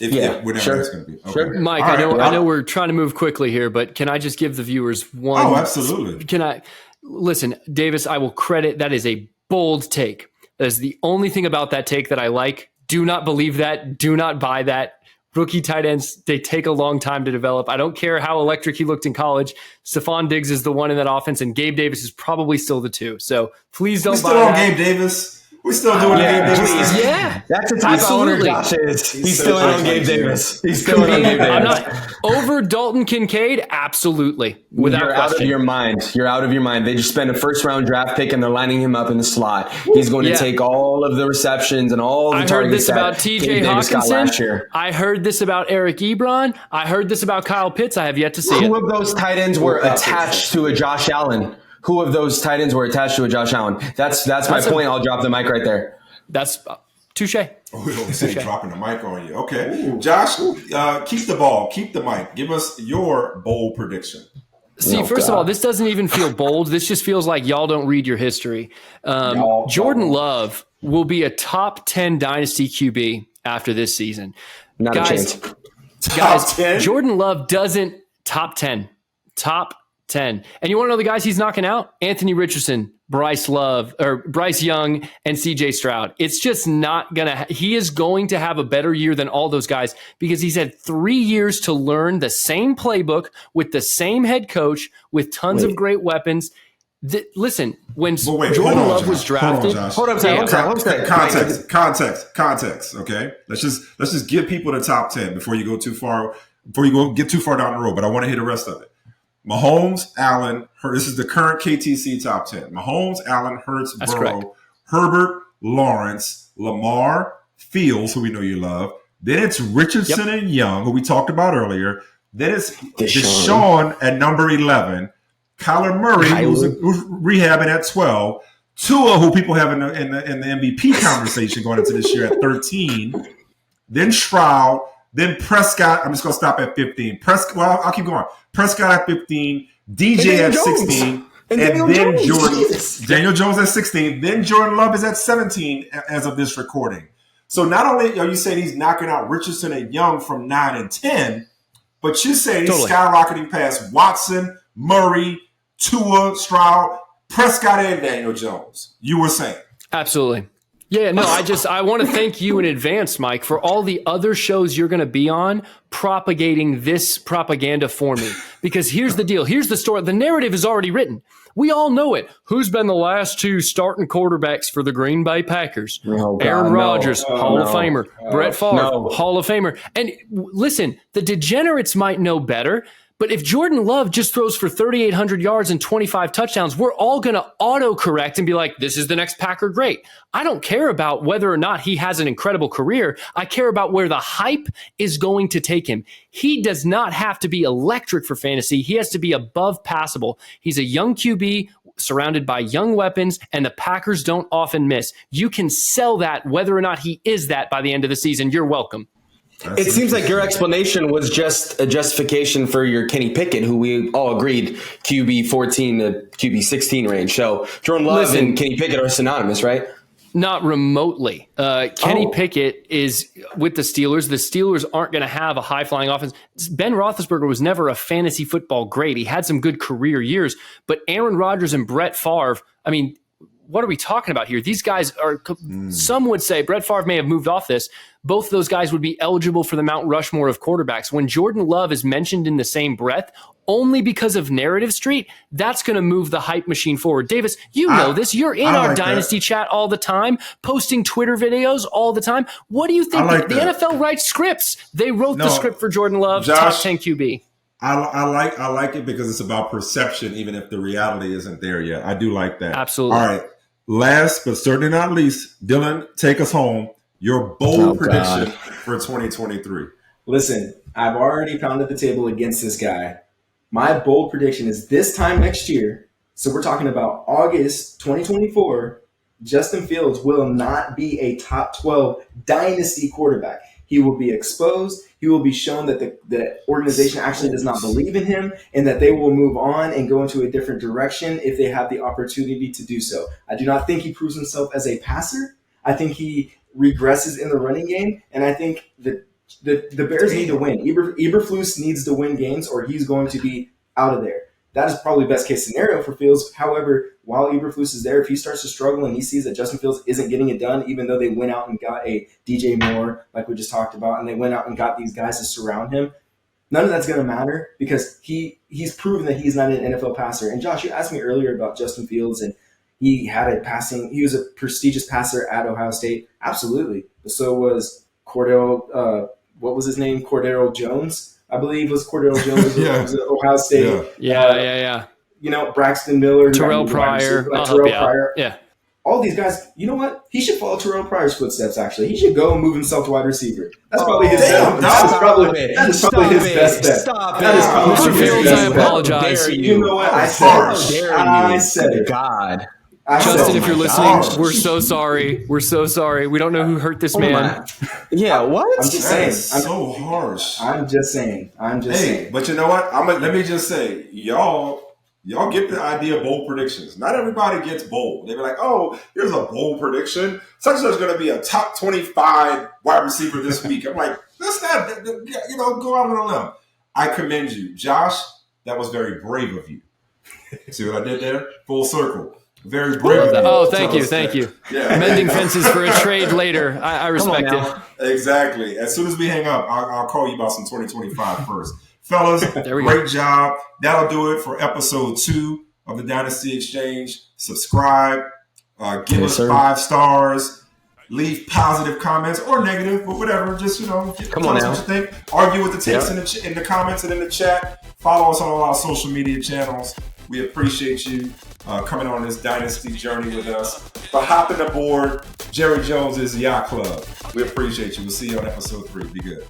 Whenever it's going to be. Okay. Sure. Mike, I know we're trying to move quickly here, but can I just give the viewers one? Oh, absolutely. Can I listen, Davis? I will credit that is a bold take. That is the only thing about that take that I like. Do not believe that. Do not buy that. Rookie tight ends, they take a long time to develop. I don't care how electric he looked in college. Stephon Diggs is the one in that offense, and Gabe Davis is probably still the 2. So please don't buy that. We're still on Gabe Davis. We're still doing Gabe Davis. Yeah. That's the type of owner Josh is. He's still in on Gabe Davis. He's still in on Gabe Davis. I'm not over Dalton Kincaid. Absolutely. Without You're question. out of your mind. You're out of your mind. They just spent a first-round draft pick, and they're lining him up in the slot. He's going to take all of the receptions and all the targets that about TJ Hawkinson last year. I heard this about Eric Ebron. I heard this about Kyle Pitts. I have yet to see it. Who of those tight ends were attached to a Josh Allen? Who of those tight ends were attached to a Josh Allen? That's my point. I'll drop the mic right there. That's touche. We don't say dropping the mic on you. Okay. Ooh. Josh, keep the ball. Keep the mic. Give us your bold prediction. See, first of all, this doesn't even feel bold. This just feels like y'all don't read your history. Jordan Love will be a top 10 dynasty QB after this season. Not a chance. Guys, 10? Jordan Love doesn't top 10. Top 10. And you want to know the guys he's knocking out? Anthony Richardson, Bryce Young, and CJ Stroud. It's just not going to he is going to have a better year than all those guys because he's had 3 years to learn the same playbook with the same head coach with tons of great weapons. Listen, when Jordan Love was drafted, hold on, context. Okay, let's just give people the top 10 before you go too far. Before you get too far down the road, but I want to hear the rest of it. Mahomes, Allen, this is the current KTC top 10. Mahomes, Allen, Hurts, That's Burrow, correct. Herbert, Lawrence, Lamar, Fields, who we know you love. Then it's Richardson and Young, who we talked about earlier. Then it's Deshaun at number 11. Kyler Murray, who's rehabbing at 12. Tua, who people have in the MVP conversation going into this year at 13. Then Stroud. Then Prescott. I'm just going to stop at 15. I'll keep going. Prescott at 15. DJ at 16. And then Jordan. Daniel Jones at 16. Then Jordan Love is at 17 as of this recording. So not only are you saying he's knocking out Richardson and Young from 9 and 10, but you're saying he's skyrocketing past Watson, Murray, Tua, Stroud, Prescott and Daniel Jones. You were saying. Absolutely. Yeah, no, I want to thank you in advance, Mike, for all the other shows you're going to be on propagating this propaganda for me. Because here's the deal. Here's the story. The narrative is already written. We all know it. Who's been the last 2 starting quarterbacks for the Green Bay Packers? Oh, God, Aaron Rodgers, Hall of no. Famer. Brett Favre, Hall of Famer. And listen, the degenerates might know better, but if Jordan Love just throws for 3,800 yards and 25 touchdowns, we're all going to autocorrect and be like, this is the next Packer great. I don't care about whether or not he has an incredible career. I care about where the hype is going to take him. He does not have to be electric for fantasy. He has to be above passable. He's a young QB surrounded by young weapons, and the Packers don't often miss. You can sell that whether or not he is that by the end of the season. You're welcome. It seems like your explanation was just a justification for your Kenny Pickett, who we all agreed QB 14 to QB 16 range. So Jordan Love and Kenny Pickett are synonymous, right? Not remotely. Kenny Pickett is with the Steelers. The Steelers aren't going to have a high-flying offense. Ben Roethlisberger was never a fantasy football great. He had some good career years, but Aaron Rodgers and Brett Favre, I mean, what are we talking about here? These guys are, some would say, Brett Favre may have moved off this. Both of those guys would be eligible for the Mount Rushmore of quarterbacks. When Jordan Love is mentioned in the same breath, only because of Narrative Street, that's going to move the hype machine forward. Davis, you know this. You're in our Dynasty chat all the time, posting Twitter videos all the time. What do you think? The NFL writes scripts. They wrote the script for Jordan Love, Josh, top 10 QB. I like it because it's about perception, even if the reality isn't there yet. I do like that. Absolutely. All right. Last but certainly not least, Dylan, take us home. Your bold prediction for 2023. Listen, I've already pounded the table against this guy. My bold prediction is this time next year, so we're talking about August 2024, Justin Fields will not be a top 12 dynasty quarterback. He will be exposed. He will be shown that the organization actually does not believe in him and that they will move on and go into a different direction if they have the opportunity to do so. I do not think he proves himself as a passer. I think he regresses in the running game, and I think that the Bears need to win. Eberflus needs to win games or he's going to be out of there. That is probably best case scenario for Fields. However, while Eberflus is there, if he starts to struggle and he sees that Justin Fields isn't getting it done, even though they went out and got a DJ Moore, like we just talked about, and they went out and got these guys to surround him, none of that's going to matter because he's proven that he's not an NFL passer. And Josh, you asked me earlier about Justin Fields, and he was a prestigious passer at Ohio State. Absolutely. So was Cordell, what was his name? Cordero Jones, I believe was Cordero Jones. Was at Ohio State. Yeah. You know, Braxton Miller. Terrell Pryor. Pryor. Yeah. All these guys, you know what? He should follow Terrell Pryor's footsteps, actually. He should go and move himself to wide receiver. That's probably his best. That is probably his best bet. Stop That is probably Mr. his Fields, best I bet. apologize. You know what? I said it. God. Justin, if you're listening, we're so sorry. We're so sorry. We don't know who hurt this man. Yeah, what? I'm just saying. So harsh. I'm just saying. But you know what? Let me just say, y'all get the idea of bold predictions. Not everybody gets bold. They be like, oh, here's a bold prediction. Such and such is going to be a top 25 wide receiver this week. I'm like, that's not, go out on a limb. I commend you. Josh, that was very brave of you. See what I did there? Full circle. Very brave of you. Oh, thank you. Yeah. Mending fences for a trade later. I respect it. Exactly. As soon as we hang up, I'll call you about some 2025 first. Fellas, great job. That'll do it for episode 2 of the Dynasty Exchange. Subscribe, give us 5 stars, leave positive comments or negative, but whatever. Just, tell us what you think. Argue with the takes in the comments and in the chat. Follow us on all our social media channels. We appreciate you coming on this Dynasty journey with us. But hopping aboard Jerry Jones's Yacht Club. We appreciate you. We'll see you on episode 3. Be good.